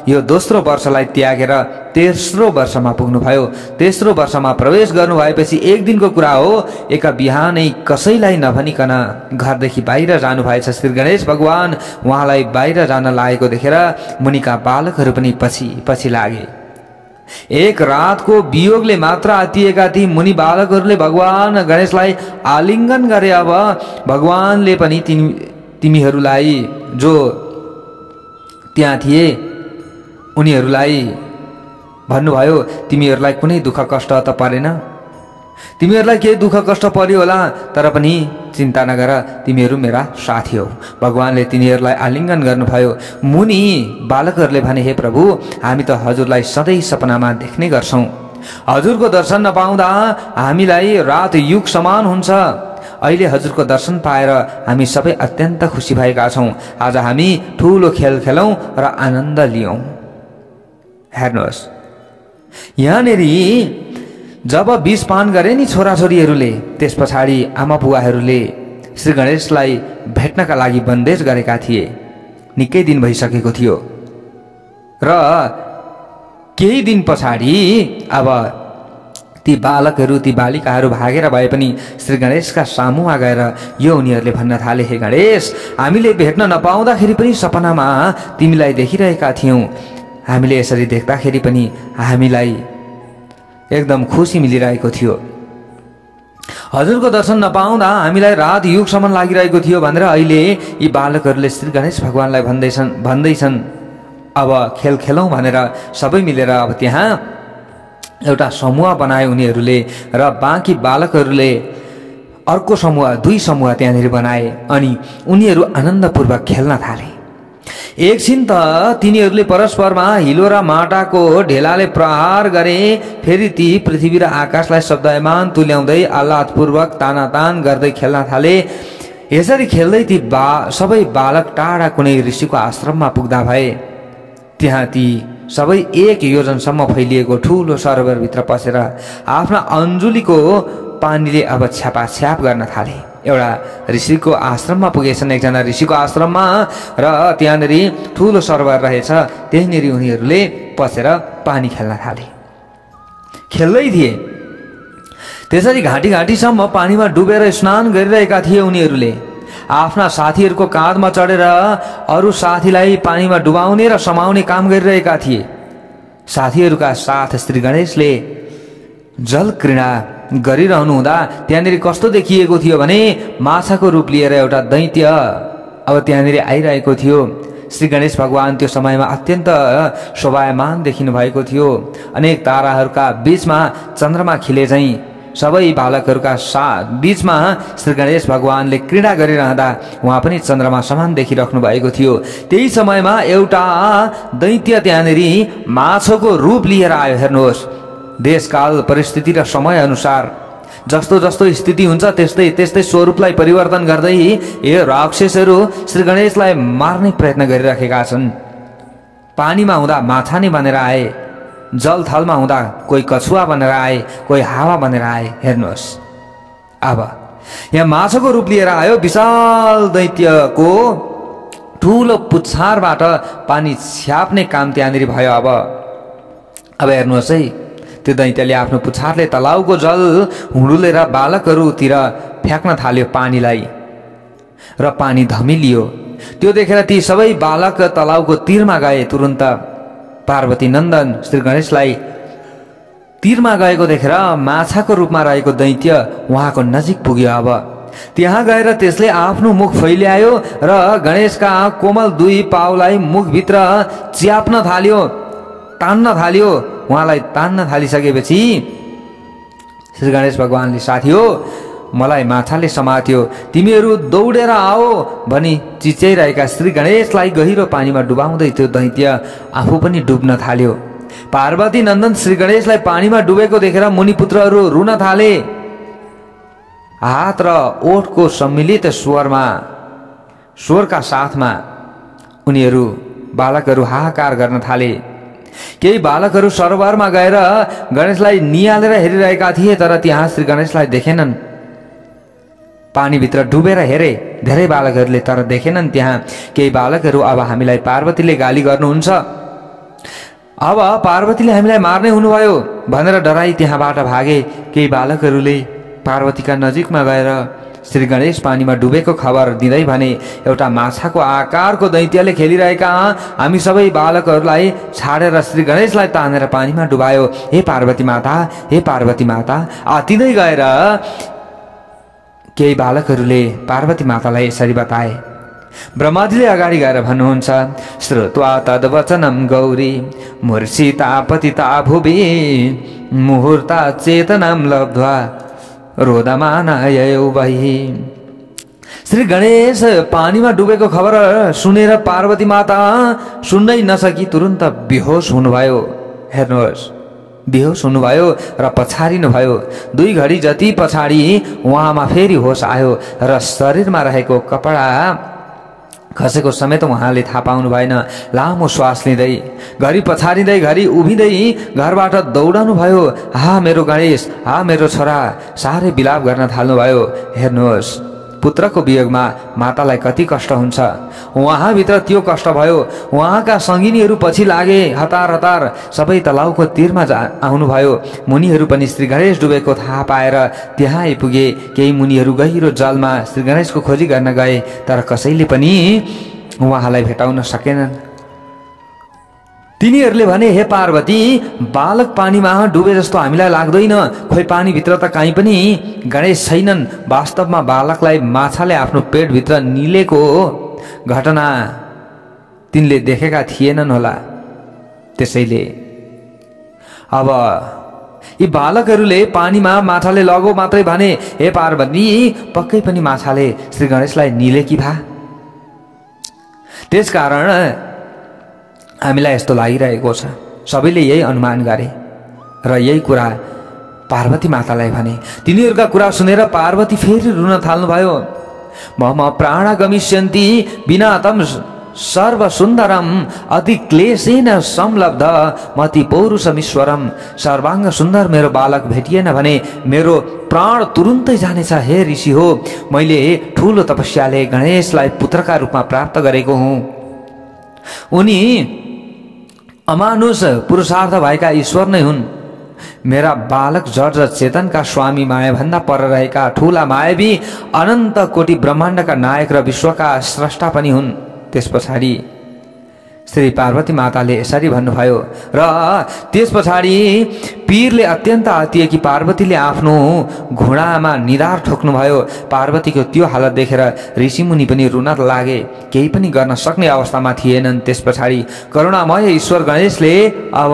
यो दोस्रो वर्षलाई त्यागेर तेस्रो वर्षमा पुग्नुभयो। तेस्रो वर्षमा प्रवेश गर्नु भएपछि एक दिनको कुरा हो, एका बिहानै कसैलाई नभनिकन घरदेखि बाहिर जानुभएछ श्री गणेश भगवान। उहाँलाई बाहिर जान लागेको देखेर मुनिका बालकहरू पनि पछि पछि लागे। एक रातको वियोगले मात्र आतिएका ती मुनि बालकहरूले भगवान गणेशलाई आलिङ्गन गरे। अब भगवानले पनि तिमीहरूलाई जो त्यहाँ थिए उनीहरूलाई भन्नुभयो, तिमीहरूलाई कुनै दुःख कष्ट त परेन, तिमीहरूलाई केही दुःख कष्ट पर्यो होला, तर पनि चिन्ता नगर, तिमीहरू मेरा साथी हौ। भगवानले तिनीहरूलाई आलिङ्गन गर्नुभयो। मुनि बालकहरूले भने, हे प्रभु, हामी त हजुरलाई सधैँ सपनामा देख्ने गर्छौँ, हजुरको दर्शन नपाउँदा हामीलाई रात युग समान हुन्छ। अहिले हजुरको दर्शन पाएर हामी सबै अत्यन्त खुसी भएका छौँ। आज हामी ठुलो खेल खेलौँ र आनन्द लियौँ। हेर्नुहोस्, यहाँनेरि जब विष पान गरे नि छोराछोरीहरूले, त्यस पछाडि आमा बुवाहरूले श्री गणेशलाई भेट्नका लागि बन्देज गरेका थिए। निकै दिन भइसकेको थियो र केही दिन पछाडि अब ती बालकहरू, ती बालिकाहरू भागेर भए पनि श्री गणेशका सामुमा गएर यो उनीहरूले भन्न थाले, हे गणेश, हामीले भेट्न नपाउँदाखेरि पनि सपनामा तिमीलाई देखिरहेका थियौँ। हामीले यसरी देख्दाखेरि पनि हामीलाई एकदम खुसी मिलिरहेको थियो। हजुरको दर्शन नपाउँदा हामीलाई रात युगसम्म लागिरहेको थियो भनेर अहिले यी बालकहरूले श्री गणेश भगवानलाई भन्दैछन्। अब खेल खेलौँ भनेर सबै मिलेर अब त्यहाँ एउटा समूह बनाए उनीहरूले र बाँकी बालकहरूले अर्को समूह, 2 समूह त्यहाँनिर बनाए अनि उनीहरू आनन्दपूर्वक खेल्न थाले। एकछिन त तिनीहरूले परस्परमा हिलो र माटाको ढेलाले प्रहार गरे। फेरि ती पृथ्वी र आकाशलाई शब्दयमान तुल्याउँदै आह्लादपूर्वक तानातान गर्दै खेल्न थाले। यसरी खेल्दै ती सबै बालक टाढा कुनै ऋषिको आश्रममा पुग्दा भए। त्यहाँ ती सबै 1 योजनसम्म फैलिएको ठुलो सरोवरभित्र पसेर आफ्ना अन्जुलीको पानीले अब छ्यापाछ्याप गर्न थाले। एउटा ऋषिको आश्रममा पुगेछन्, एकजना ऋषिको आश्रममा, र त्यहाँनिर ठुलो सरोवर रहेछ। त्यहीँनिर उनीहरूले पसेर पानी खेल्न थाले। खेल्दै थिए। त्यसरी घाँटी घाँटीसम्म पानीमा डुबेर स्नान गरिरहेका थिए उनीहरूले। आफ्ना साथीहरूको काँधमा चढेर अरू साथीलाई पानीमा डुबाउने र समाउने काम गरिरहेका थिए। साथीहरूका साथ श्री गणेशले जल क्रीडा गरिरहनु हुँदा त्यहाँनिर कस्तो देखिएको थियो भने माछाको रूप लिएर एउटा दैत्य अब त्यहाँनिर आइरहेको थियो। श्री गणेश भगवान त्यो समयमा अत्यन्त शोभायमान देखिनु भएको थियो। अनेक ताराहरूका बीचमा चन्द्रमा खिले झैं सबै बालकहरूका बीचमा श्री गणेश भगवानले क्रीडा गरिरहँदा उहाँ पनि चन्द्रमा समान देखिराख्नु भएको थियो। त्यही समयमा एउटा दैत्य त्यहाँनिर माछाको रूप लिएर आयो। हेर्नुहोस्, देशकाल परिस्थिति र समय अनुसार जस्तो जस्तो स्थिति हुन्छ त्यस्तै त्यस्तै स्वरूपलाई परिवर्तन गर्दै यो राक्षसहरू श्री गणेशलाई मार्ने प्रयत्न गरिरहेका छन्। पानीमा हुँदा माछा नै बनेर आए, जलथलमा हुँदा कोही कछुवा बनेर आए, कोही हावा बनेर आए। हेर्नुहोस्, अब यहाँ माछाको रूप लिएर आयो। विशाल दैत्यको ठुलो पुच्छारबाट पानी छ्याप्ने काम त्यहाँनिर भयो। अब हेर्नुहोस् है, त्यो दैत्यले आफ्नो पुच्छारले तलाउको जल हुडुलेर बालकहरूतिर फ्याँक्न थाल्यो पानीलाई, र पानी धमिलियो। त्यो देखेर ती सबै बालक तलाउको तीरमा गए। तुरुन्त पार्वती नन्दन श्री गणेशलाई तीरमा गएको देखेर माछाको रूपमा रहेको दैत्य उहाँको नजिक पुग्यो। अब त्यहाँ गएर त्यसले आफ्नो मुख फैल्यायो र गणेशका कोमल 2 पाउलाई मुखभित्र च्याप्न थाल्यो, तान्न थाल्यो। उहाँलाई तान्न थालिसकेपछि श्री गणेश भगवानले, साथी हो, मलाई माछाले समात्यो, तिमीहरू दौडेर आओ भनी चिच्याइरहेका श्री गणेशलाई गहिरो पानीमा डुबाउँदै त्यो दैत्य आफू पनि डुब्न थाल्यो। पार्वती नन्दन श्री गणेशलाई पानीमा डुबेको देखेर मुनिपुत्रहरू रुन थाले। हात र ओठको सम्मिलित स्वरका साथमा उनीहरू बालकहरू हाहाकार गर्न थाले। केही बालकहरू सरोवरमा गएर गणेशलाई नियालेर हेरिरहेका थिए, तर त्यहाँ श्री गणेशलाई देखेनन्। पानीभित्र डुबेर हेरे धेरै बालकहरूले, तर देखेनन् त्यहाँ। केही बालकहरू अब हामीलाई पार्वतीले गाली गर्नुहुन्छ, अब पार्वतीले हामीलाई मार्ने हुनुभयो भनेर डराई त्यहाँबाट भागे। केही बालकहरूले पार्वतीका नजिकमा गएर श्री गणेश पानीमा डुबेको खबर दिँदै भने, एउटा माछाको आकारको दैत्यले खेलिरहेका हामी सबै बालकहरूलाई छाडेर श्री गणेशलाई तानेर पानीमा डुबायो। हे पार्वती माता, हे पार्वती माता। आतिँदै गएर केही बालकहरूले पार्वती मातालाई यसरी बताए। ब्रह्माजीले अगाडि गएर भन्नुहुन्छ, श्रुत्वा तद्वचनं गौरी मूर्छिता पतिता भुवि मुहूर्ता चेतनां लब्ध्वा रोदमानयौ वही। श्री गणेश पानीमा डुबेको खबर सुनेर पार्वती माता सुन्नै नसकी तुरुन्त बेहोस हुनुभयो। हेर्नुहोस्, बेहोस हुनुभयो र पछारिनुभयो। 2 घडी जति पछाडि उहाँमा फेरि होस आयो र शरीरमा रहेको कपडा खसेको समेत उहाँले थाहा पाउनु भएन। लामो श्वास लिँदै घरि पछारिँदै घरि उभिँदै घरबाट दौडनु भयो। हा मेरो गणेश, हा मेरो छोरा, साह्रै बिलाप गर्न थाल्नुभयो। हेर्नुहोस्, पुत्रको वियोगमा मातालाई कति कष्ट हुन्छ। उहाँभित्र त्यो कष्ट भयो। उहाँका सङ्गिनीहरू पछि लागे, हतार हतार सबै तलाउको तीरमा आउनुभयो। मुनिहरू पनि श्री गणेश डुबेको थाहा पाएर त्यहाँ आइपुगे। केही मुनिहरू गहिरो जलमा श्री गणेशको खोजी गर्न गए, तर कसैले पनि उहाँलाई भेटाउन सकेनन्। तिनीहरूले भने, हे पार्वती, बालक पानीमा डुबे जस्तो हामीलाई लाग्दैन। खोइ पानीभित्र त कहीँ पनि गणेश छैनन्। वास्तवमा बालकलाई माछाले आफ्नो पेटभित्र निलेको घटना तिनले देखेका थिएनन् होला। त्यसैले अब यी बालकहरूले पानीमा माछाले लगो मात्रै भने, हे पार्वती, पक्कै पनि माछाले श्री गणेशलाई निले कि भा। त्यसकारण हामीलाई यस्तो लागिरहेको छ। सबैले यही अनुमान गरे र यही कुरा पार्वती मातालाई भने। तिनीहरूका कुरा सुनेर पार्वती फेरि रुन थाल्नुभयो। मम प्राण गमिष्यन्ति बिना तम सर्व सुन्दरम अति क्लेशेन संलब्ध मति पौरुषमीश्वरम। सर्वाङ्ग सुन्दर मेरो बालक भेटिएन भने मेरो प्राण तुरुन्तै जानेछ। हे ऋषि हो, मैले ठुलो तपस्याले गणेशलाई पुत्रका रूपमा प्राप्त गरेको हुँ। उनी अमानुष पुरुषार्थ भएका ईश्वर नै हुन्। मेरा बालक जड चेतनका स्वामी, मायाभन्दा पर रहेका ठुला मायावी, अनन्त कोटि ब्रह्माण्डका नायक र विश्वका स्रष्टा पनि हुन्। त्यस पछाडि श्री पार्वती माताले यसरी भन्नुभयो र त्यस पछाडि पीरले अत्यन्त आतिएकी पार्वतीले आफ्नो घुँडामा निधार ठोक्नुभयो। पार्वतीको त्यो हालत देखेर ऋषिमुनि पनि रुन लागे। केही पनि गर्न सक्ने अवस्थामा थिएनन्। त्यस पछाडि करुणामय ईश्वर गणेशले अब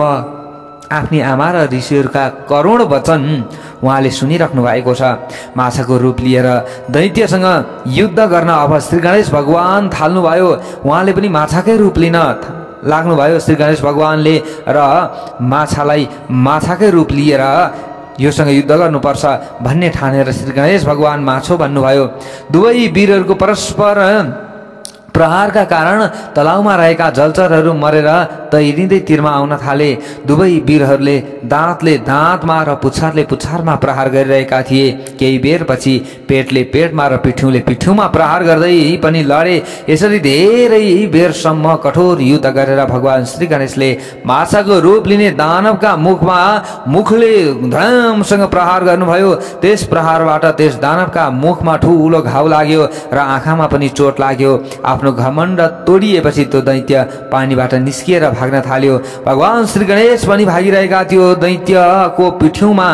आफ्नी आमा र ऋषिहरूका करोड वचन उहाँले सुनिराख्नु भएको छ। माछाको रूप लिएर दैत्यसँग युद्ध गर्न अब श्री गणेश भगवान थाल्नुभयो। उहाँले पनि माछाकै रूप लिन लाग्नुभयो श्री गणेश भगवानले, र माछालाई माछाकै रूप लिएर योसँग युद्ध गर्नुपर्छ भन्ने ठानेर श्री गणेश भगवान माछो भन्नुभयो। दुवै वीरहरूको परस्पर प्रहारका कारण तलाउमा रहेका जलचरहरू मरेर तैरिँदै तीरमा आउन थाले। दुवै वीरहरूले दाँतले दाँतमा र पुच्छारले पुच्छारमा प्रहार गरिरहेका थिए। केही बेरपछि पेटले पेटमा र पिठ्यौँले पिठ्यौँमा प्रहार गर्दै पनि लडे। यसरी धेरै बेरसम्म कठोर युद्ध गरेर भगवान श्री गणेशले माछाको रूप लिने दानवका मुखले धमसँग प्रहार गर्नुभयो। त्यस प्रहारबाट त्यस दानवका मुखमा ठुलो घाउ लाग्यो र आँखामा पनि चोट लाग्यो। आफ्नो घमण्ड तोडिएपछि त्यो दैत्य पानीबाट निस्किएर भाग्न थाल्यो। भगवान श्री गणेश पनि भागिरहेका त्यो दैत्यको पिठ्यौँमा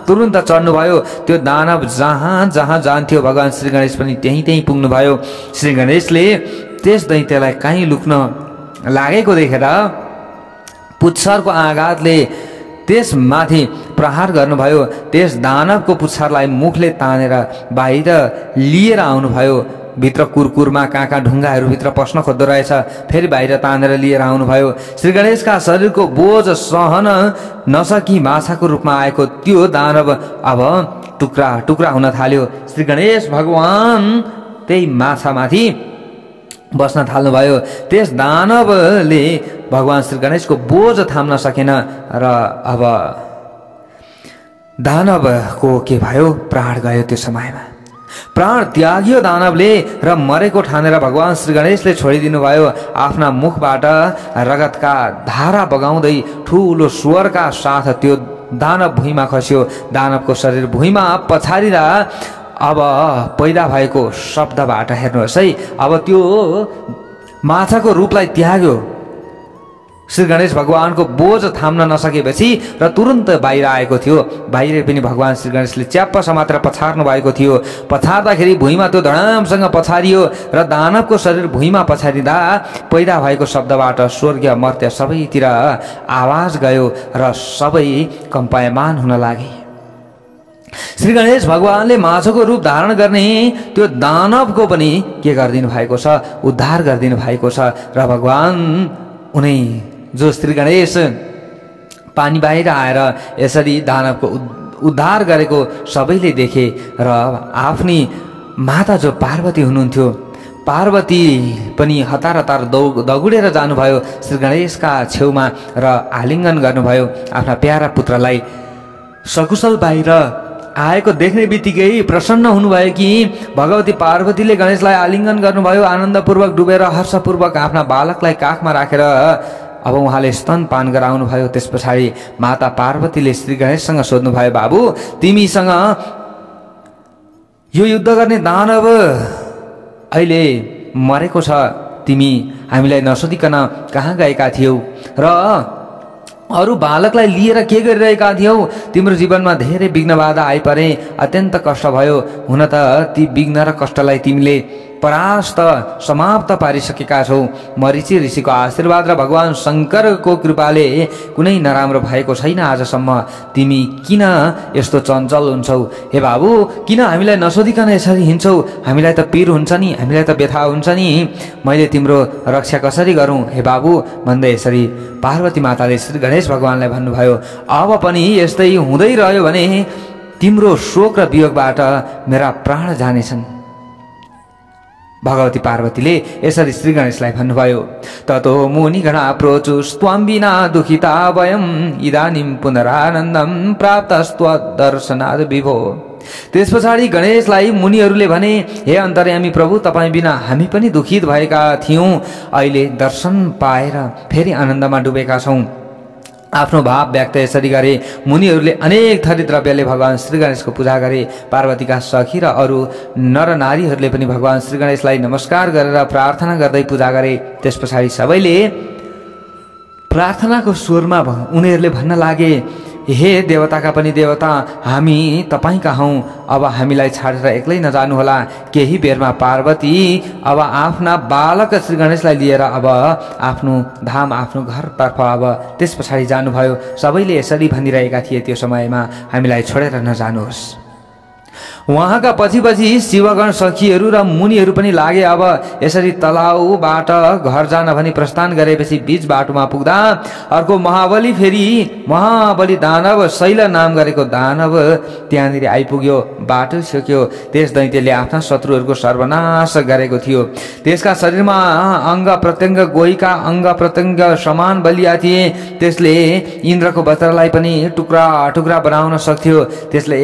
तुरुन्त चढ्नुभयो। त्यो दानव जहाँ जहाँ जान्थ्यो भगवान श्री गणेश पनि त्यहीँ त्यहीँ पुग्नुभयो। श्री गणेशले त्यस दैत्यलाई कहीँ लुक्न लागेको देखेर पुच्छरको आघातले त्यस माथि प्रहार गर्नुभयो। त्यस दानवको पुच्छरलाई मुखले तानेर बाहिर लिएर आउनुभयो। भित्र कुरकुरमा काँका ढुङ्गाहरूभित्र पस्न खोज्दो रहेछ। फेरि बाहिर तानेर लिएर आउनुभयो। श्री गणेशका शरीरको बोझ सहन नसकी माछाको रूपमा आएको त्यो दानव अब टुक्रा टुक्रा हुन थाल्यो। श्री गणेश भगवान त्यही माछामाथि बस्न थाल्नुभयो। त्यस दानवले भगवान श्री गणेशको बोझ थाम्न सकेन र अब दानवको के भयो, प्राण गयो। त्यो समयमा प्राण त्याग्यो दानवले र मरेको ठानेर भगवान श्री गणेशले छोडिदिनु भयो। आफ्ना मुखबाट रगतका धारा बगाउँदै ठुलो स्वरका साथ त्यो दानव भुइँमा खस्यो। दानवको शरीर भुइँमा पछारिँदा अब पैदा भएको शब्दबाट हेर्नुहोस् है, अब त्यो माछाको रूपलाई त्याग्यो। श्री गणेश भगवानको बोझ थाम्न नसकेपछि र तुरुन्त बाहिर आएको थियो। बाहिर पनि भगवान श्री गणेशले च्याप्प समातेर पछार्नु भएको थियो। पछार्दाखेरि भुइँमा त्यो धडामसँग पछारियो र दानवको शरीर भुइँमा पछारिँदा पैदा भएको शब्दबाट स्वर्गीय मर्त्य सबैतिर आवाज गयो र सबै कम्पायमान हुन लागे। श्री गणेश भगवानले माछाको रूप धारण गर्ने त्यो दानवको पनि के गरिदिनु भएको छ, उद्धार गरिदिनु भएको छ। र भगवान उनी जो श्री गणेश पानी बाहिर आएर यसरी दानवको उद्धार गरेको सबैले देखे र आफ्नी माता जो पार्वती हुनुहुन्थ्यो, पार्वती पनि हतार हतार दगुडेर जानुभयो श्री गणेशका छेउमा र आलिङ्गन गर्नुभयो। आफ्ना प्यारा पुत्रलाई सकुशल बाहिर आएको देख्ने बित्तिकै प्रसन्न हुनुभयो कि भगवती पार्वतीले गणेशलाई आलिङ्गन गर्नुभयो। आनन्दपूर्वक डुबेर हर्षपूर्वक आफ्ना बालकलाई काखमा राखेर अब उहाँले स्तनपान गराउनु भयो। त्यस पछाडि माता पार्वतीले श्री गणेशसँग सोध्नुभयो, बाबु तिमीसँग यो युद्ध गर्ने दानव अहिले मरेको छ, तिमी हामीलाई नसोधिकन कहाँ गएका थियौ र अरू बालकलाई लिएर के गरिरहेका थियौ? तिम्रो जीवनमा धेरै विघ्न बाधा आइपरे, अत्यन्त कष्ट भयो। हुन त ती विघ्न र कष्टलाई तिमीले परास्त समाप्त पारिसकेका छौ। मरीचि ऋषिको आशीर्वाद र भगवान शङ्करको कृपाले कुनै नराम्रो भएको छैन आजसम्म। तिमी किन यस्तो चञ्चल हुन्छौ? हे बाबु, किन हामीलाई नसोधिकन यसरी हिँड्छौ? हामीलाई त पीर हुन्छ नि, हामीलाई त व्यथा हुन्छ नि। मैले तिम्रो रक्षा कसरी गरौँ हे बाबु भन्दै यसरी पार्वती माताले श्री गणेश भगवानलाई भन्नुभयो। अब पनि यस्तै हुँदै रह्यो भने तिम्रो शोक र वियोगबाट मेरा प्राण जानेछन्। भगवती पार्वतीले यसरी श्री गणेशलाई भन्नुभयो। ततो मुनिगणा प्रोचुस्त्वं विना दुखिता वयम् इदानीं पुनरानन्दं प्राप्तस्त्वदर्शनाद् विभो। त्यस पछाडि गणेशलाई मुनिहरूले भने, हे अन्तर्यामी प्रभु, तपाईँ बिना हामी पनि दुखित भएका थियौँ। अहिले दर्शन पाएर फेरि आनन्दमा डुबेका छौँ। आफ्नो भाव व्यक्त यसरी गरे। मुनिहरूले अनेक थरी द्रव्यले भगवान श्री गणेशको पूजा गरे। पार्वतीका सखी र अरू नर नारीहरूले पनि भगवान श्री गणेशलाई नमस्कार गरेर प्रार्थना गर्दै पूजा गरे। त्यस पछाडि सबैले प्रार्थनाको स्वरमा उनीहरूले भन्न लागे, हे देवताका पनि देवता, हामी तपाईँका हौँ। अब हामीलाई छाडेर एक्लै नजानुहोला। केही बेरमा पार्वती अब आफ्ना बालक श्री गणेशलाई लिएर अब आफ्नो धाम, आफ्नो घरतर्फ अब त्यस पछाडि जानुभयो। सबैले यसरी भनिरहेका थिए त्यो समयमा, हामीलाई छोडेर नजानुहोस्। उहाँका पछि पछि शिवगण सखीहरू र मुनिहरू पनि लागे। अब यसरी तलाउबाट घर जान भनी प्रस्थान गरेपछि बीच बाटोमा पुग्दा अर्को महाबली दानव, शैल नाम गरेको दानव त्यहाँनिर आइपुग्यो। बाटो छेक्यो। त्यस दैत्यले आफ्ना शत्रुहरूको सर्वनाश गरेको थियो। त्यसका शरीरमा अङ्ग प्रत्यङ्ग गोहीका अङ्ग प्रत्यङ्ग समान बलिया थिए। त्यसले इन्द्रको वस्त्रलाई पनि टुक्रा टुक्रा बनाउन सक्थ्यो। त्यसले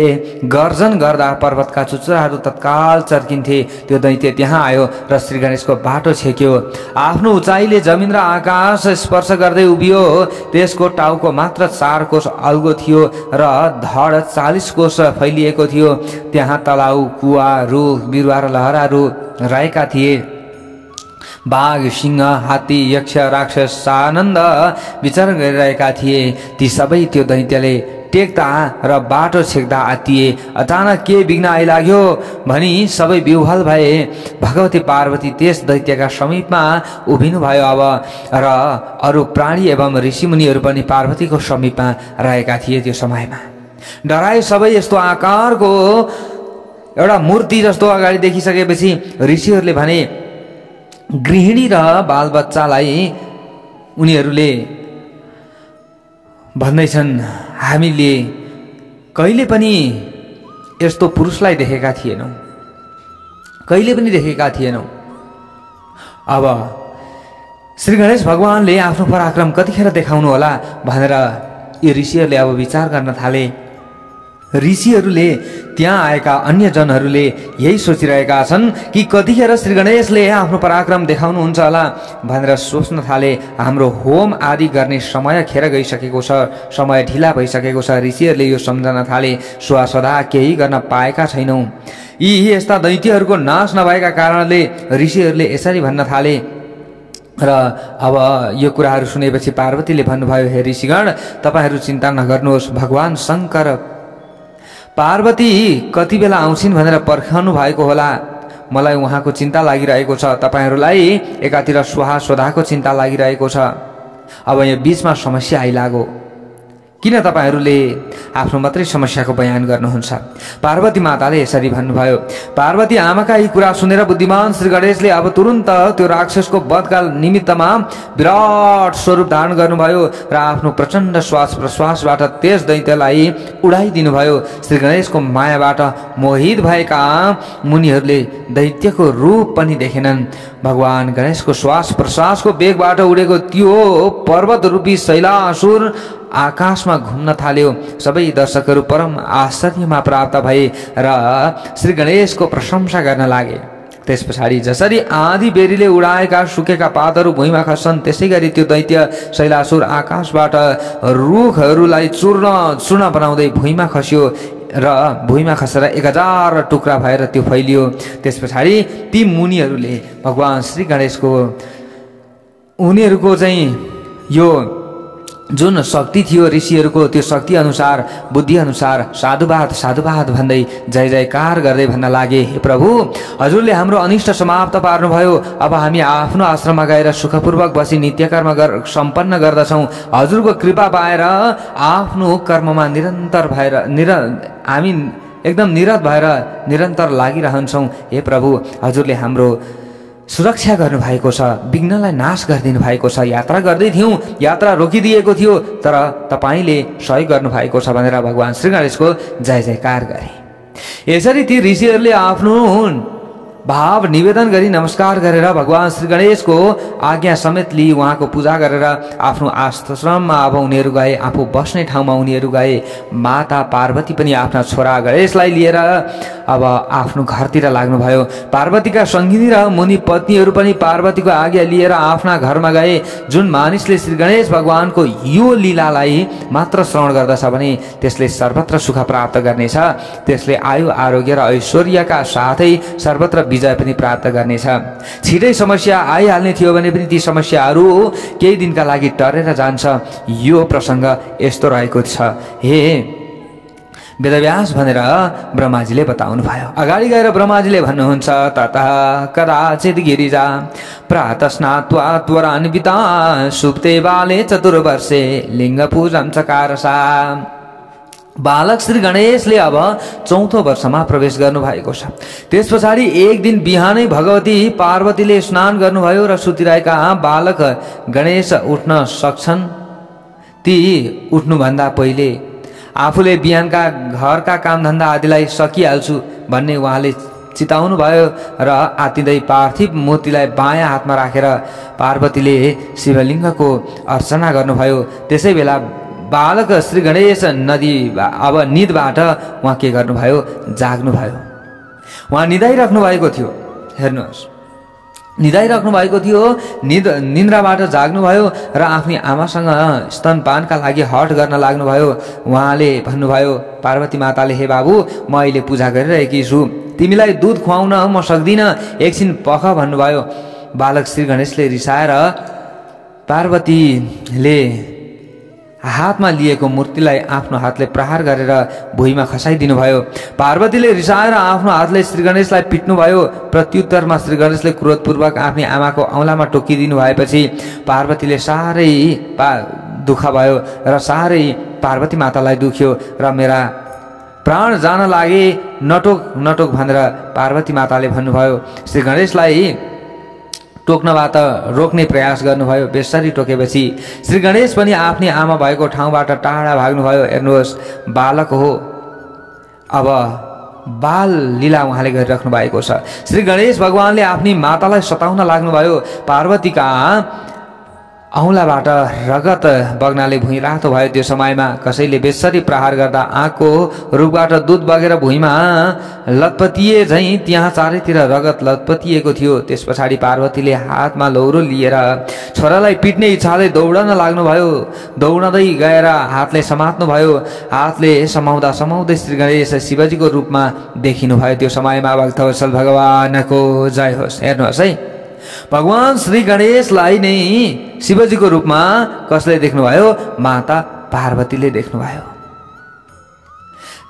गर्जन गर्दा पर्वतका चुचुराहरू तत्काल चर्किन्थे। त्यो दैत्य त्यहाँ आयो र श्री गणेशको बाटो छेक्यो। आफ्नो उचाइले जमिन र आकाश स्पर्श गर्दै उभियो। त्यसको टाउको मात्र 4 कोस अल्गो थियो र धड 40 कोस फैलिएको थियो। त्यहाँ तलाउ, कुवा, रुख बिरुवा र लहराहरू रहेका थिए। बाघ, सिंह, हात्ती, यक्ष, राक्षस आनन्द विचरण गरिरहेका थिए। ती सबै त्यो दैत्यले टेक्दा र बाटो छेक्दा आत्तिए। अचानक के विघ्न आइलाग्यो भनी सबै विह्वल भए। भगवती पार्वती त्यस दैत्यका समीपमा उभिनु भयो। अब र अरू प्राणी एवं ऋषिमुनिहरू पनि पार्वतीको समीपमा रहेका थिए। त्यो समयमा डराए सबै। यस्तो आकारको एउटा मूर्ति जस्तो अगाडि देखिसकेपछि ऋषिहरूले भने, गृहिणी र बालबच्चालाई उनीहरूले भन्दैछन्, हामीले कहिले पनि यस्तो पुरुषलाई देखेका थिएनौँ, कहिले पनि देखेका थिएनौँ। अब श्री गणेश भगवानले आफ्नो पराक्रम कतिखेर देखाउनु होला भनेर यी ऋषिहरूले अब विचार गर्न थाले। ऋषिहरूले त्यहाँ आएका अन्य जनहरूले यही सोचिरहेका छन् कि कतिखेर श्री गणेशले आफ्नो पराक्रम देखाउनुहुन्छ होला भनेर सोच्न थाले। हाम्रो होम आदि गर्ने समय खेर गइसकेको छ, समय ढिला भइसकेको छ। ऋषिहरूले यो सम्झन थाले, स्वसदा केही गर्न पाएका छैनौँ। यी यस्ता दैत्यहरूको नाश नभएका कारणले ऋषिहरूले यसरी भन्न थाले। र अब यो कुराहरू सुनेपछि पार्वतीले भन्नुभयो, हे ऋषिगण, तपाईँहरू चिन्ता नगर्नुहोस्। भगवान शङ्कर पार्वती कति बेला आउँछिन् भनेर पर्खनु भएको होला। मलाई उहाँको चिन्ता लागिरहेको छ। तपाईँहरूलाई एकातिर स्वाहा स्वधाको चिन्ता लागिरहेको छ। अब यो बीचमा समस्या आइलागो। किन तपाईँहरूले आफ्नो मात्रै समस्याको बयान गर्नुहुन्छ? पार्वती माताले यसरी भन्नुभयो। पार्वती आमाका यी कुरा सुनेर बुद्धिमान श्री गणेशले अब तुरुन्त त्यो राक्षसको वधका निमित्तमा विराट स्वरूप धारण गर्नुभयो र आफ्नो प्रचण्ड श्वास प्रश्वासबाट त्यस दैत्यलाई उडाइदिनु भयो। श्री गणेशको मायाबाट मोहित भएका मुनिहरूले दैत्यको रूप पनि देखेनन्। भगवान गणेशको श्वास प्रश्वासको वेगबाट उडेको त्यो पर्वत रूपी शैलासुर आकाशमा घुम्न थाल्यो। सबै दर्शकहरू परम आश्चर्यमा प्राप्त भए र श्री गणेशको प्रशंसा गर्न लागे। त्यस पछाडि जसरी आँधी बेरीले उडाएका सुकेका पातहरू भुइँमा खस्छन्, त्यसै गरी त्यो दैत्य शैलासुर आकाशबाट रुखहरूलाई चूर्ण बनाउँदै भुइँमा खस्यो र भुइँमा खसेर 1000 टुक्रा भएर त्यो फैलियो। त्यस पछाडि ती मुनिहरूले भगवान श्री गणेशको उनीहरूको चाहिँ यो जुन शक्ति थियो ऋषिहरूको त्यो शक्ति अनुसार बुद्धि अनुसार साधुवाद भन्दै जय जयकार गर्दै भन्न लागे, हे प्रभु हजुरले हाम्रो अनिष्ट समाप्त पार्नुभयो। अब हामी आफ्नो आश्रममा गएर सुखपूर्वक बसी नित्य कर्म सम्पन्न गर्दछौँ। हजुरको कृपा पाएर आफ्नो कर्ममा हामी एकदम निरत भएर निरन्तर लागिरहन्छौँ। हे प्रभु हजुरले हाम्रो सुरक्षा गर्नुभएको छ, विघ्नलाई नाश गरिदिनु भएको छ। यात्रा गर्दै थियौँ, यात्रा रोकिदिएको थियो, तर तपाईँले सहयोग गर्नुभएको छ भनेर भगवान श्री गणेशको जय जयकार गरे। यसरी ती ऋषिहरूले आफ्नो भाव निवेदन गरी नमस्कार गरेर भगवान श्री गणेशको आज्ञा समेत लिई उहाँको पूजा गरेर आफ्नो आश्रममा अब उनीहरू गए, आफू बस्ने ठाउँमा उनीहरू गए। माता पार्वती पनि आफ्ना छोरा गणेशलाई लिएर अब आफ्नो घरतिर लाग्नुभयो। पार्वतीका सङ्गिनी र मुनि पत्नीहरू पनि पार्वतीको आज्ञा लिएर आफ्ना घरमा गए। जुन मानिसले श्री गणेश भगवानको यो लीलालाई मात्र श्रवण गर्दछ भने त्यसले सर्वत्र सुख प्राप्त गर्नेछ, त्यसले आयु आरोग्य र ऐश्वर्यका साथै सर्वत्र विजय पनि प्राप्त गर्नेछ। छिटै समस्या आइहाल्ने थियो भने पनि ती समस्याहरू केही दिनका लागि टरेर जान्छ। यो प्रसङ्ग यस्तो रहेको छ। हे वेदव्यास भनेर ब्रह्माजीले बताउनु भयो। अगाडि गएर ब्रह्माजीले भन्नुहुन्छ, ततः कदाचित् गिरिजा प्रातः स्नात्वा त्वरान्विता सुप्ते बाले चतुर्वर्षे लिङ्ग पूजन चकारसा। बालक श्री गणेशले अब 4औं वर्षमा प्रवेश गर्नुभएको छ। त्यस पछाडि एक दिन बिहानै भगवती पार्वतीले स्नान गर्नुभयो र सुतिरहेका बालक गणेश उठ्न सक्छन्। ती उठ्नुभन्दा पहिले आफूले बिहानका घरका कामधन्दा आदिलाई सकिहाल्छु भन्ने उहाँले चिताउनु भयो र आतिँदै पार्थिव मूर्तिलाई बायाँ हातमा राखेर पार्वतीले शिवलिङ्गको अर्चना गर्नुभयो। त्यसै बेला बालक श्री गणेश अब निदबाट उहाँ के गर्नुभयो, जाग्नुभयो। उहाँ निदाइराख्नु भएको थियो। हेर्नुहोस्, निदाइराख्नु भएको थियो, निन्द्राबाट जाग्नुभयो र आफ्नी आमासँग स्तनपानका लागि हट गर्न लाग्नुभयो। उहाँले भन्नुभयो, पार्वती माताले, हे बाबु म अहिले पूजा गरिरहेकी छु, तिमीलाई दुध खुवाउन म सक्दिनँ, एकछिन पख भन्नुभयो। बालक श्री गणेशले रिसाएर पार्वतीले हातमा लिएको मूर्तिलाई आफ्नो हातले प्रहार गरेर भुइँमा खसाइदिनु भयो। पार्वतीले रिसाएर आफ्नो हातले श्री गणेशलाई पिट्नुभयो। प्रत्युत्तरमा श्री गणेशले क्रोधपूर्वक आफ्नी आमाको औँलामा टोकिदिनु भएपछि पार्वतीले साह्रै दुःख भयो र साह्रै पार्वती मातालाई दुख्यो र मेरा प्राण जान लागे, नटोक नटोक भनेर पार्वती माताले भन्नुभयो। श्री गणेशलाई टोक्नबाट रोक्ने प्रयास गर्नुभयो। बेसरी टोकेपछि श्री गणेश पनि आफ्नी आमा भएको ठाउँबाट टाढा भाग्नुभयो। हेर्नुहोस्, बालक हो, अब बाल लीला उहाँले गरिराख्नु भएको छ। श्री गणेश भगवानले आफ्नी मातालाई सताउन लाग्नुभयो। पार्वतीका औँलाबाट रगत बग्नाले भुइँ रातो भयो। त्यो समयमा कसैले बेसरी प्रहार गर्दा आँकको रुखबाट दुध बगेर भुइँमा लतपतिए झैँ त्यहाँ चारैतिर रगत लतपतिएको थियो। त्यस पछाडि पार्वतीले हातमा लौरो लिएर छोरालाई पिट्ने इच्छाले दौडन लाग्नुभयो। दौडँदै गएर हातले समात्नुभयो। हातले समाउँदा समाउँदै श्री गणेश शिवजीको रूपमा देखिनुभयो। त्यो समयमा भक्तवत्सल भगवानको जय होस्। हेर्नुहोस् है, भगवान श्री गणेशलाई नै शिवजीको रूपमा कसले देख्नुभयो? माता पार्वतीले देख्नुभयो।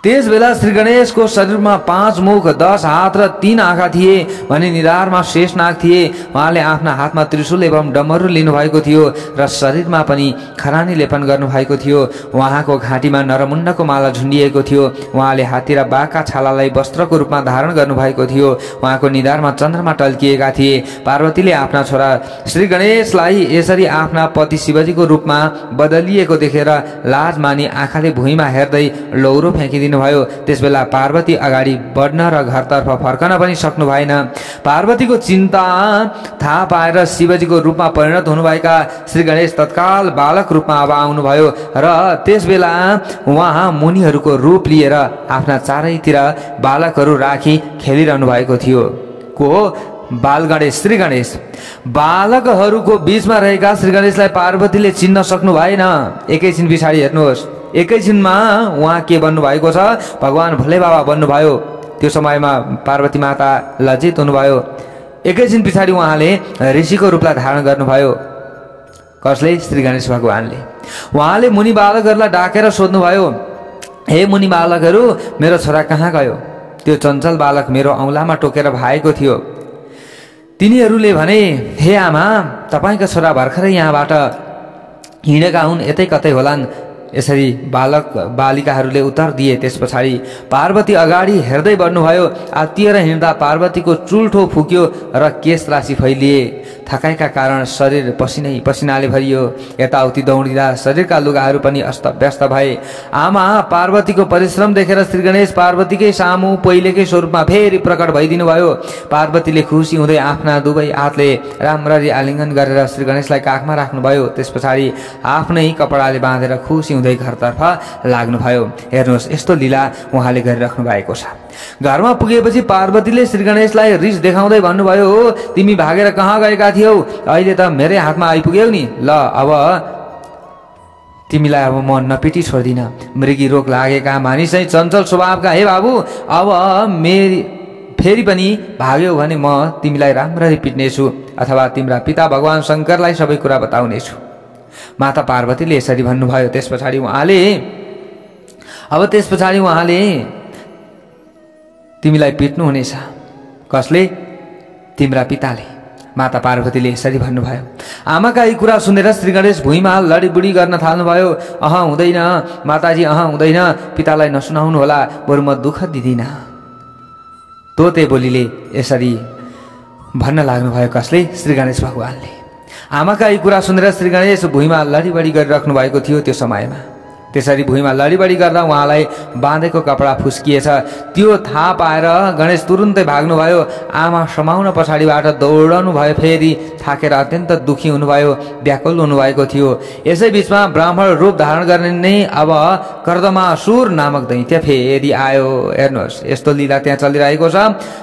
त्यस बेला श्री गणेशको शरीरमा 5 मुख 10 हात र 3 आँखा थिए भने निधारमा शेषनाग थिए। उहाँले आफ्ना हातमा त्रिशूल एवं डमरू लिनुभएको थियो र शरीरमा पनि खरानी लेपन गर्नुभएको थियो। उहाँको घाँटीमा नरमुण्डको माला झुन्डिएको थियो। उहाँले हात्ती र बाघका छालालाई वस्त्रको रूपमा धारण गर्नुभएको थियो। उहाँको निधारमा चन्द्रमा टल्किएका थिए। पार्वतीले आफ्ना छोरा श्री गणेशलाई यसरी आफ्ना पति शिवजीको रूपमा बदलिएको देखेर लाज मानी आँखाले भुइँमा हेर्दै लौरो फ्याँकिदिनु भयो। त्यसबेला पार्वती अगाडि बढ्न र घरतर्फ फर्कन पनि सक्नु भएन। पार्वतीको चिन्ता थाहा पाएर शिवजीको रूपमा परिणत हुनुभएका श्री गणेश तत्काल बालक रूपमा अब आउनुभयो र त्यसबेला उहाँ मुनिहरूको रूप लिएर आफ्ना चारैतिर बालकहरू राखी खेलिरहनु भएको थियो। को बाल गणेश, श्री गणेश। बालकहरूको बीचमा रहेका श्री गणेशलाई पार्वतीले चिन्न सक्नु भएन। एकैछिन पछाडि हेर्नुहोस्, एकैछिनमा उहाँ के बन्नु भएको छ? भगवान भोले बाबा बन्नुभयो। त्यो समयमा पार्वती माता लज्जित हुनुभयो। एकैछिन पछाडि उहाँले ऋषिको रूपलाई धारण गर्नुभयो। कसले? श्री गणेश भगवानले। उहाँले मुनि बालकहरूलाई डाकेर सोध्नुभयो, हे मुनि बालकहरू, मेरो छोरा कहाँ गयो? त्यो चञ्चल बालक मेरो औँलामा टोकेर भागेको थियो। तिनीहरूले भने, हे आमा, तपाईँका छोरा भर्खरै यहाँबाट हिँडेका हुन्, यतै कतै होलान्। यसरी बालक बालिकाहरूले उत्तर दिए। त्यस पछाडि पार्वती अगाडि हेर्दै बढ्नुभयो। आत्तिएर हिँड्दा पार्वतीको चुल्ठो फुक्यो र केश राशि फैलिए। थकाइका कारण शरीर पसिनाले भरियो। यताउति दौडिँदा शरीरका लुगाहरू पनि अस्तव्यस्त भए। आमा पार्वतीको परिश्रम देखेर श्री गणेश पार्वतीकै सामु पहिलेकै स्वरूपमा फेरि प्रकट भइदिनु भयो। पार्वतीले खुसी हुँदै आफ्ना दुवै हातले राम्ररी आलिङ्गन गरेर श्री गणेशलाई काखमा राख्नुभयो। त्यस पछाडि आफ्नै कपडाले बाँधेर खुसी हुँदै घरतर्फ लाग्नुभयो। हेर्नुहोस्, यस्तो लीला उहाँले गरिराख्नु भएको छ। घरमा पुगेपछि पार्वतीले श्री गणेशलाई रिस देखाउँदै भन्नुभयो, तिमी भागेर कहाँ गएका थियौ? अहिले त मेरै हातमा आइपुग्यौ नि। ल अब तिमीलाई अब म नपिटी छोड्दिन। मृगी रोग लागेका मानिस चाहिँ चञ्चल स्वभावका हे बाबु, अब फेरि पनि भाग्यौ भने म तिमीलाई राम्ररी पिट्नेछु अथवा तिम्रा पिता भगवान शङ्करलाई सबै कुरा बताउनेछु। माता पार्वतीले यसरी भन्नुभयो। त्यस पछाडि उहाँले तिमीलाई पिट्नुहुनेछ। कसले? तिम्रा पिताले। माता पार्वतीले यसरी भन्नुभयो। आमाका यी कुरा सुनेर श्री गणेश भुइँमा लडीबुडी गर्न थाल्नुभयो। हुँदैन माताजी, हुँदैन, पितालाई नसुनाउनु होला, बरु म दुःख दिदिन। तोते बोलीले यसरी भन्न लाग्नुभयो। कसले? श्री गणेश भगवानले। आमाका यी कुरा सुनेर श्री गणेश भुइँमा लडीबडी गरिराख्नु भएको थियो। त्यो समयमा त्यसरी भुइँमा लडीबडी गर्दा उहाँलाई बाँधेको कपडा फुस्किएछ। त्यो थाहा पाएर गणेश तुरुन्तै भाग्नुभयो। आमा समाउन पछाडिबाट दौडनु भयो। फेरि थाकेर अत्यन्त दुखी हुनुभयो, व्याकुल हुनुभएको थियो। यसै बिचमा ब्राह्मण रूप धारण गर्ने नै अब कर्दमासुर नामक दैत्य फेरि आयो। हेर्नुहोस्, यस्तो लीला त्यहाँ चलिरहेको छ।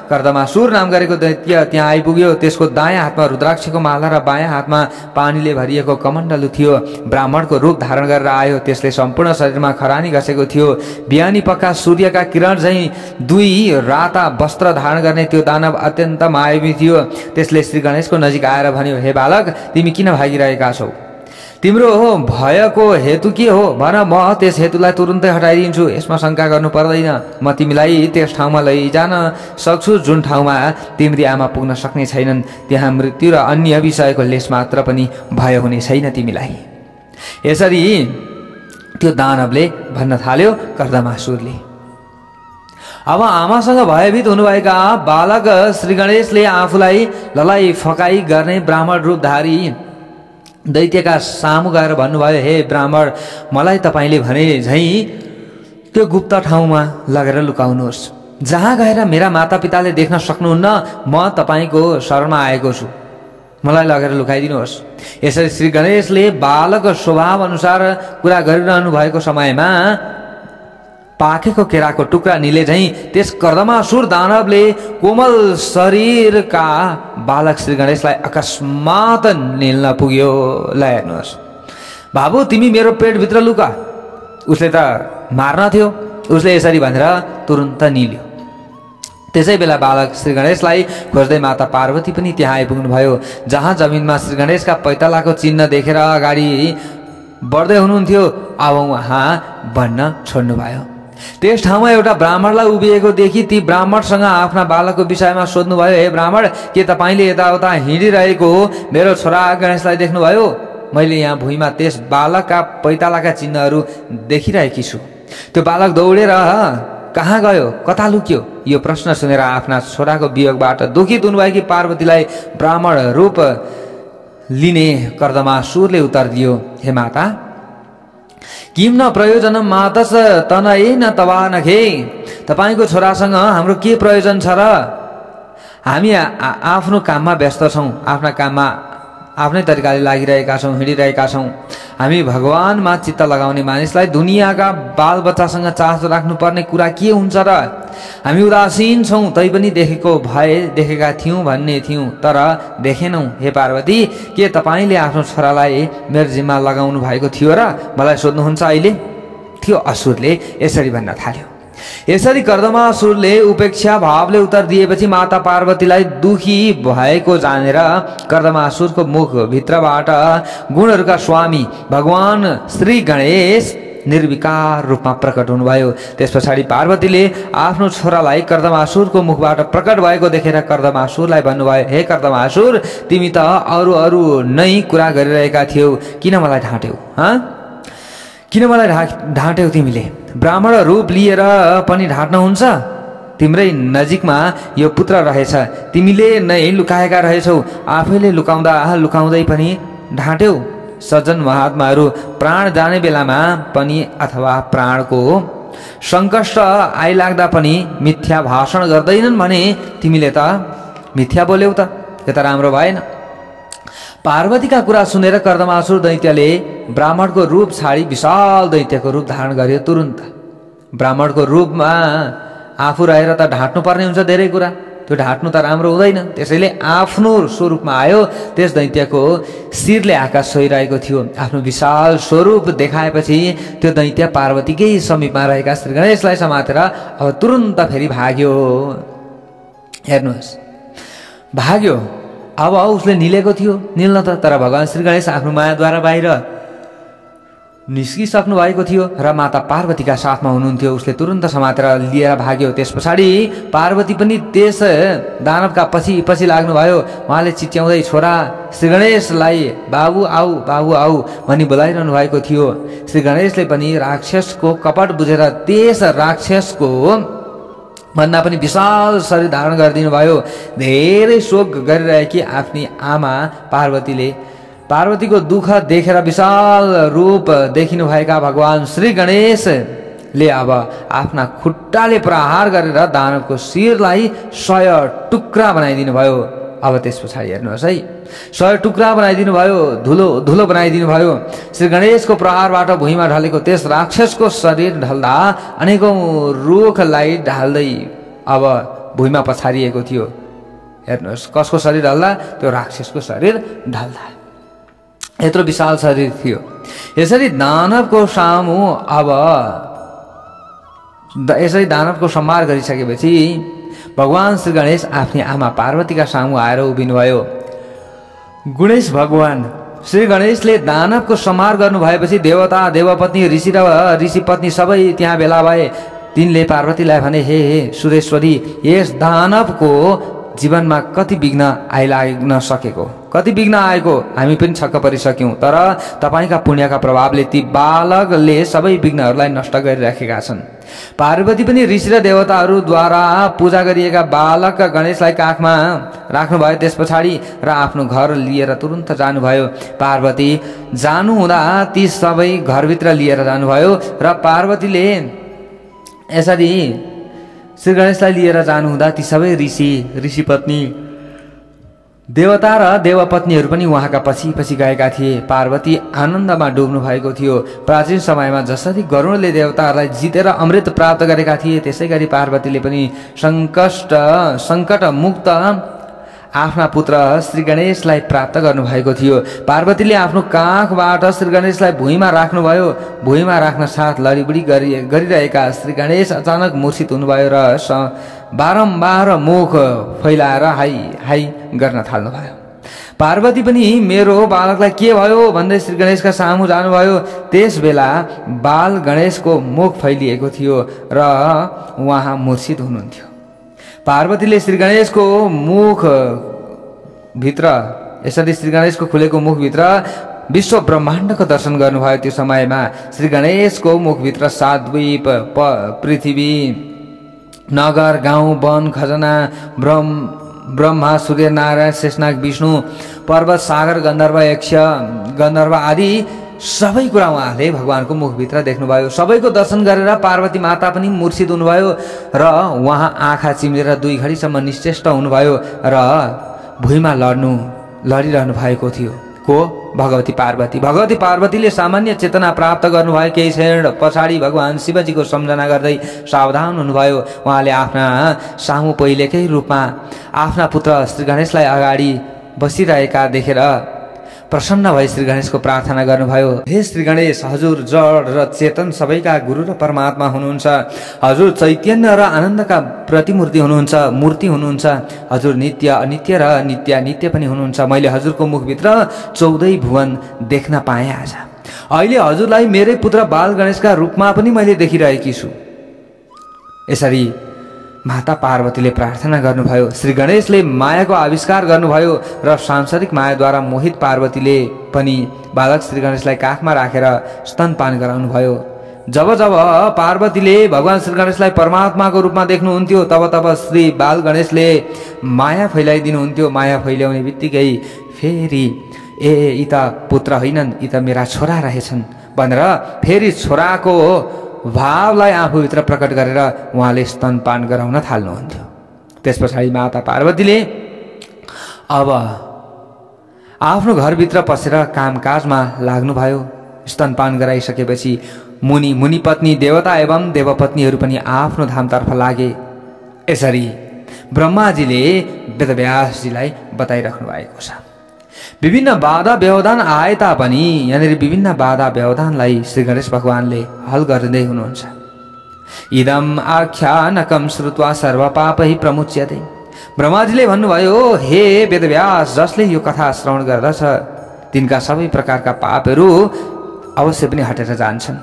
कर्दमासुर नाम गरेको दैत्य त्यहाँ आइपुग्यो। त्यसको दायाँ हातमा रुद्राक्षको माला र बायाँ हातमा पानीले भरिएको कमण्डलु थियो। ब्राह्मणको रूप धारण गरेर आयो। त्यसले सम्पूर्ण शरीरमा खरानी घसेको थियो। बिहानी पक्का सूर्यका किरण चाहिँ दुई राता वस्त्र धारण गर्ने त्यो दानव अत्यन्त मायावी थियो। त्यसले श्री गणेशको नजिक आएर भन्यो, हे बालक, तिमी किन भागिरहेका छौ? तिम्रो भयको हेतु के हो? भन, म त्यस हेतुलाई तुरुन्तै हटाइदिन्छु। यसमा शङ्का गर्नु पर्दैन। म तिमीलाई त्यस ठाउँमा लैजान सक्छु जुन ठाउँमा तिम्री आमा पुग्न सक्ने छैनन्। त्यहाँ मृत्यु र अन्य विषयको लेस मात्र पनि भय हुने छैन तिमीलाई। यसरी त्यो दानवले भन्न थाल्यो कर्दमासुरले। अब आमासँग भयभीत हुनुभएका बालक श्री गणेशले आफूलाई ललाई फकाई गर्ने ब्राह्मण रूपधारी दैत्यका सामु गएर भन्नुभयो, हे ब्राह्मण, मलाई तपाईँले भने झैँ त्यो गुप्त ठाउँमा लगेर लुकाउनुहोस्। जहाँ गएर मेरा मातापिताले देख्न सक्नुहुन्न, म तपाईँको शरणमा आएको छु। मलाई लगेर लुकाइदिनुहोस्। यसरी श्री गणेशले बालक स्वभाव अनुसार कुरा गरिरहनु भएको समयमा पाकेको केराको टुक्रा निले झैँ त्यस कर्दमासुर दानवले कोमल शरीरका बालक श्री गणेशलाई अकस्मात निल्न पुग्यो। ल हेर्नुहोस्, बाबु तिमी मेरो पेटभित्र लुका। उसले त मार्न थियो। उसले यसरी भनेर तुरुन्त निल्यो। त्यसै बेला बालक श्री गणेशलाई खोज्दै माता पार्वती पनि त्यहाँ आइपुग्नुभयो। जहाँ जमिनमा श्री गणेशका पैतालाको चिन्ह देखेर अगाडि बढ्दै हुनुहुन्थ्यो, अब उहाँ बढ्न छोड्नुभयो। त्यस ठाउँमा एउटा ब्राह्मणलाई उभिएको देखि ती ब्राह्मणसँग आफ्ना बालकको विषयमा सोध्नुभयो, हे ब्राह्मण, के तपाईँले यताउता हिँडिरहेको मेरो छोरा गणेशलाई देख्नुभयो? मैले यहाँ भुइँमा त्यस बालकका पैतालाका चिन्हहरू देखिरहेकी छु। त्यो बालक दौडेर कहाँ गयो? कता लुक्यो? यो प्रश्न सुनेर आफ्ना छोराको वियोगबाट दुखित हुनुभएकी पार्वतीलाई ब्राह्मण रूप लिने कर्दमासुरले उत्तर दियो, हे माता, किम न प्रयोजनम मातस तनये न तवा नखे। तपाईँको छोरासँग हाम्रो के प्रयोजन छ र? हामी आफ्नो काममा व्यस्त छौँ, आफ्ना काममा आफ्नै तरिकाले लागिरहेका छौँ, हिँडिरहेका छौँ। हामी भगवानमा चित्त लगाउने मानिसलाई दुनियाँका बालबच्चासँग चासो राख्नुपर्ने कुरा के हुन्छ र? हामी उदासीन छौँ, तैपनि देखेका थियौँ भन्ने थियौँ, तर देखेनौँ। हे पार्वती, के तपाईँले आफ्नो छोरालाई मेरो जिम्मा लगाउनु भएको थियो र मलाई सोध्नुहुन्छ अहिले? त्यो असुरले यसरी भन्न थाल्यो। यसरी कर्दमासुरले उपेक्षा भावले उत्तर दिएपछि माता पार्वतीलाई दुखी भएको जानेर कर्दमासुरको मुखभित्रबाट गुणहरूका स्वामी भगवान श्री गणेश निर्विकार रूपमा प्रकट हुनुभयो। त्यस पछाडि पार्वतीले आफ्नो छोरालाई कर्दमासुरको मुखबाट प्रकट भएको देखेर कर्दमासुरलाई भन्नुभयो, हे कर्दमासुर, तिमी त अरू नै कुरा गरिरहेका थियौ, किन मलाई ढाँट्यौ? किन मलाई ढाँट्यौ? तिमीले ब्राह्मण रूप लिएर पनि ढाँट्न हुन्छ? तिम्रै नजिकमा यो पुत्र रहेछ, तिमीले नै लुकाएका रहेछौ, आफैले लुकाउँदै पनि ढाँट्यौ। सज्जन महात्माहरू प्राण जाने बेलामा पनि अथवा प्राणको सङ्कष्ट आइलाग्दा पनि मिथ्या भाषण गर्दैनन् भने तिमीले त मिथ्या बोल्यौ त, यो त राम्रो भएन। पार्वतीका कुरा सुनेर कर्दमासुर दैत्यले ब्राह्मणको रूप छाडी विशाल दैत्यको रूप धारण गर्यो। तुरुन्त ब्राह्मणको रूपमा आफू रहेर त ढाँट्नु पर्ने हुन्छ धेरै कुरा, त्यो ढाँट्नु त राम्रो हुँदैन। त्यसैले आफ्नो स्वरूपमा आयो। त्यस दैत्यको शिरले आकाश छोइरहेको थियो। आफ्नो विशाल स्वरूप देखाएपछि त्यो दैत्य पार्वतीकै समीपमा रहेका श्री गणेशलाई समातेर अब तुरुन्त फेरि भाग्यो। हेर्नुहोस्, भाग्यो। अब उसले निलेको थियो, निल्न त, तर भगवान श्री गणेश आफ्नो मायाद्वारा बाहिर निस्किसक्नु भएको थियो र माता पार्वतीका साथमा हुनुहुन्थ्यो। उसले तुरुन्त समातेर लिएर भाग्यो। त्यस पछाडि पार्वती पनि त्यस दानवका पछि लाग्नुभयो। उहाँले चिच्याउँदै छोरा श्री गणेशलाई बाबु आऊ भनी बोलाइरहनु भएको थियो। श्री गणेशले पनि राक्षसको कपट बुझेर त्यस राक्षसको भन्दा पनि विशाल शरीर धारण गरिदिनु भयो। धेरै शोक गरिरहेकी आफ्नी आमा पार्वतीको दुःख देखेर विशाल रूप देखिनु भएका भगवान श्री गणेशले अब आफ्ना खुट्टाले प्रहार गरेर दानवको शिरलाई 100 टुक्रा बनाइदिनु भयो। अब त्यस पछाडि हेर्नुहोस् है, 100 टुक्रा बनाइदिनु भयो, धुलो बनाइदिनु भयो। श्री गणेशको प्रहारबाट भुइँमा ढलेको त्यस राक्षसको शरीर ढल्दा अनेकौं रुखलाई ढाल्दै अब भुइँमा पछारिएको थियो। हेर्नुहोस्, कसको शरीर ढल्दा? त्यो राक्षसको शरीर ढल्दा। यत्रो विशाल शरीर थियो। यसरी दानवको संहार गरिसकेपछि भगवान श्री गणेश आफ्नी आमा पार्वतीका सामु आएर उभिनुभयो। गणेश भगवान श्री गणेशले दानवको संहार गर्नु भएपछि देवता, देवपत्नी, ऋषि र ऋषिपत्नी सबै त्यहाँ भेला भए। तिनले पार्वतीलाई भने, हे सुरेश्वरी, यस दानवको जीवनमा कति विघ्न आइलाग्न सकेको, कति विघ्न आएको हामी पनि छक्क परिसक्यौं। तर तपाईका पुण्यका प्रभावले ती बालकले सबै विघ्नहरूलाई नष्ट गरिराखेका छन्। पार्वती पनि ऋषि र देवताहरूद्वारा पूजा गरिएका बालक गणेशलाई काखमा राख्नुभयो। त्यस पछाडि र आफ्नो घर लिएर तुरुन्त जानुभयो। पार्वती जानुहुँदा ती सबै घरभित्र लिएर जानुभयो र पार्वतीले यसरी श्री गणेशलाई लिएर जानुहुँदा ती सबै ऋषिपत्नी, देवता र देवपत्नीहरू पनि उहाँका पछि गएका थिए। पार्वती आनन्दमा डुब्नु भएको थियो। प्राचीन समयमा जसरी गरुडले देवताहरूलाई जितेर अमृत प्राप्त गरेका थिए, त्यसै गरी पार्वतीले पनि सङ्कट मुक्त आफ्ना पुत्र श्री गणेशलाई प्राप्त गर्नुभएको थियो। पार्वतीले आफ्नो काखबाट श्री गणेशलाई भुइँमा राख्नुभयो। भुइँमा राख्न साथ लडीबुडी गरिरहेका श्री गणेश अचानक मूर्छित हुनुभयो र बारम्बार मुख फैलाएर हाई गर्न थाल्नुभयो। पार्वती पनि मेरो बालकलाई के भयो भन्दै श्री गणेशका सामु जानुभयो। त्यस बेला बाल गणेशको मुख फैलिएको थियो र उहाँ मूर्छित हुनुहुन्थ्यो। पार्वतीले श्री गणेशको मुख भित्र, यसरी श्री गणेशको खुलेको मुखभित्र विश्व ब्रह्माण्डको दर्शन गर्नुभयो। त्यो समयमा श्री गणेशको मुखभित्र 7 द्वीप, पृथ्वी, नगर, गाउँ, वन, खजना, ब्रह्मा, सूर्य, नारायण, शेषनाग, विष्णु, पर्वत, सागर, गन्धर्व, यक्ष, गन्धर्व आदि सबै कुरा उहाँले भगवानको मुखभित्र देख्नुभयो। सबैको दर्शन गरेर पार्वती माता पनि मूर्छित हुनुभयो र उहाँ आँखा चिम्लेर 2 घडीसम्म निश्चेष्ट हुनुभयो र भुइँमा लडिरहनु भएको थियो। को? भगवती पार्वती। भगवती पार्वतीले सामान्य चेतना प्राप्त गर्नुभयो। केही क्षण पछाडि भगवान शिवजीको सम्झना गर्दै सावधान हुनुभयो। उहाँले आफ्ना सामु पहिलेकै रूपमा आफ्ना पुत्र श्री गणेशलाई अगाडि बसिरहेका देखेर प्रसन्न भई श्री गणेशको प्रार्थना गर्नुभयो। हे श्री गणेश, हजुर जड र चेतन सबैका गुरु र परमात्मा हुनुहुन्छ। हजुर चैतन्य र आनन्दका प्रतिमूर्ति हुनुहुन्छ, मूर्ति हुनुहुन्छ। हजुर नित्य अनित्य र नित्यानित्य पनि हुनुहुन्छ। मैले हजुरको मुखभित्र 14 भुवन देख्न पाएँ। आज अहिले हजुरलाई मेरै पुत्र बाल गणेशका रूपमा पनि मैले देखिरहेकी छु। यसरी माता पार्वतीले प्रार्थना गर्नुभयो। श्री गणेशले मायाको आविष्कार गर्नुभयो र सांसारिक मायाद्वारा मोहित पार्वतीले पनि बालक श्री गणेशलाई काखमा राखेर स्तनपान गराउनुभयो। जब जब पार्वतीले भगवान श्री गणेशलाई परमात्माको रूपमा देख्नुहुन्थ्यो तब तब श्री बाल गणेशले माया फैलाइदिनुहुन्थ्यो। माया फैल्याउने बित्तिकै फेरि यी त पुत्र होइनन्, यी त मेरा छोरा रहेछन् भनेर फेरि छोराको भावलाई आफूभित्र प्रकट गरेर उहाँले स्तनपान गराउन थाल्नुहुन्थ्यो। त्यस पछाडि माता पार्वतीले अब आफ्नो घरभित्र पसेर कामकाजमा लाग्नुभयो। स्तनपान गराइसकेपछि मुनि पत्नी देवता एवं देवपत्नीहरू पनि आफ्नो धामतर्फ लागे। यसरी ब्रह्माजीले वेदव्यासजीलाई बताइराख्नु भएको छ। विभिन्न बाधा व्यवधान आए तापनि यहाँनिर विभिन्न बाधा व्यवधानलाई श्री गणेश भगवानले हल गर्दै हुनुहुन्छ। इदम आख्यानकम श्रुत्वा सर्व पापै प्रमुच्यते। ब्रह्माजीले भन्नुभयो, हे वेदव्यास, जसले यो कथा श्रवण गर्दछ तिनका सबै प्रकारका पापहरू अवश्य पनि हटेर जान्छन्।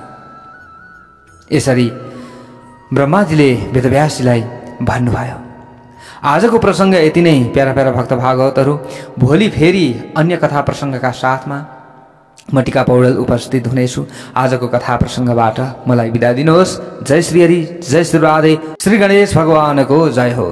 यसरी ब्रह्माजीले वेदव्यासजीलाई भन्नुभयो। आजको प्रसङ्ग यति नै प्यारा प्यारा भक्त भागवतहरू। भोलि फेरि अन्य कथा प्रसङ्गका साथमा म टिका पौडेल उपस्थित हुनेछु। आजको कथा प्रसङ्गबाट मलाई बिदा दिनुहोस्। जय श्री हरि, जय श्री राधे, श्री गणेश भगवानको जय हो।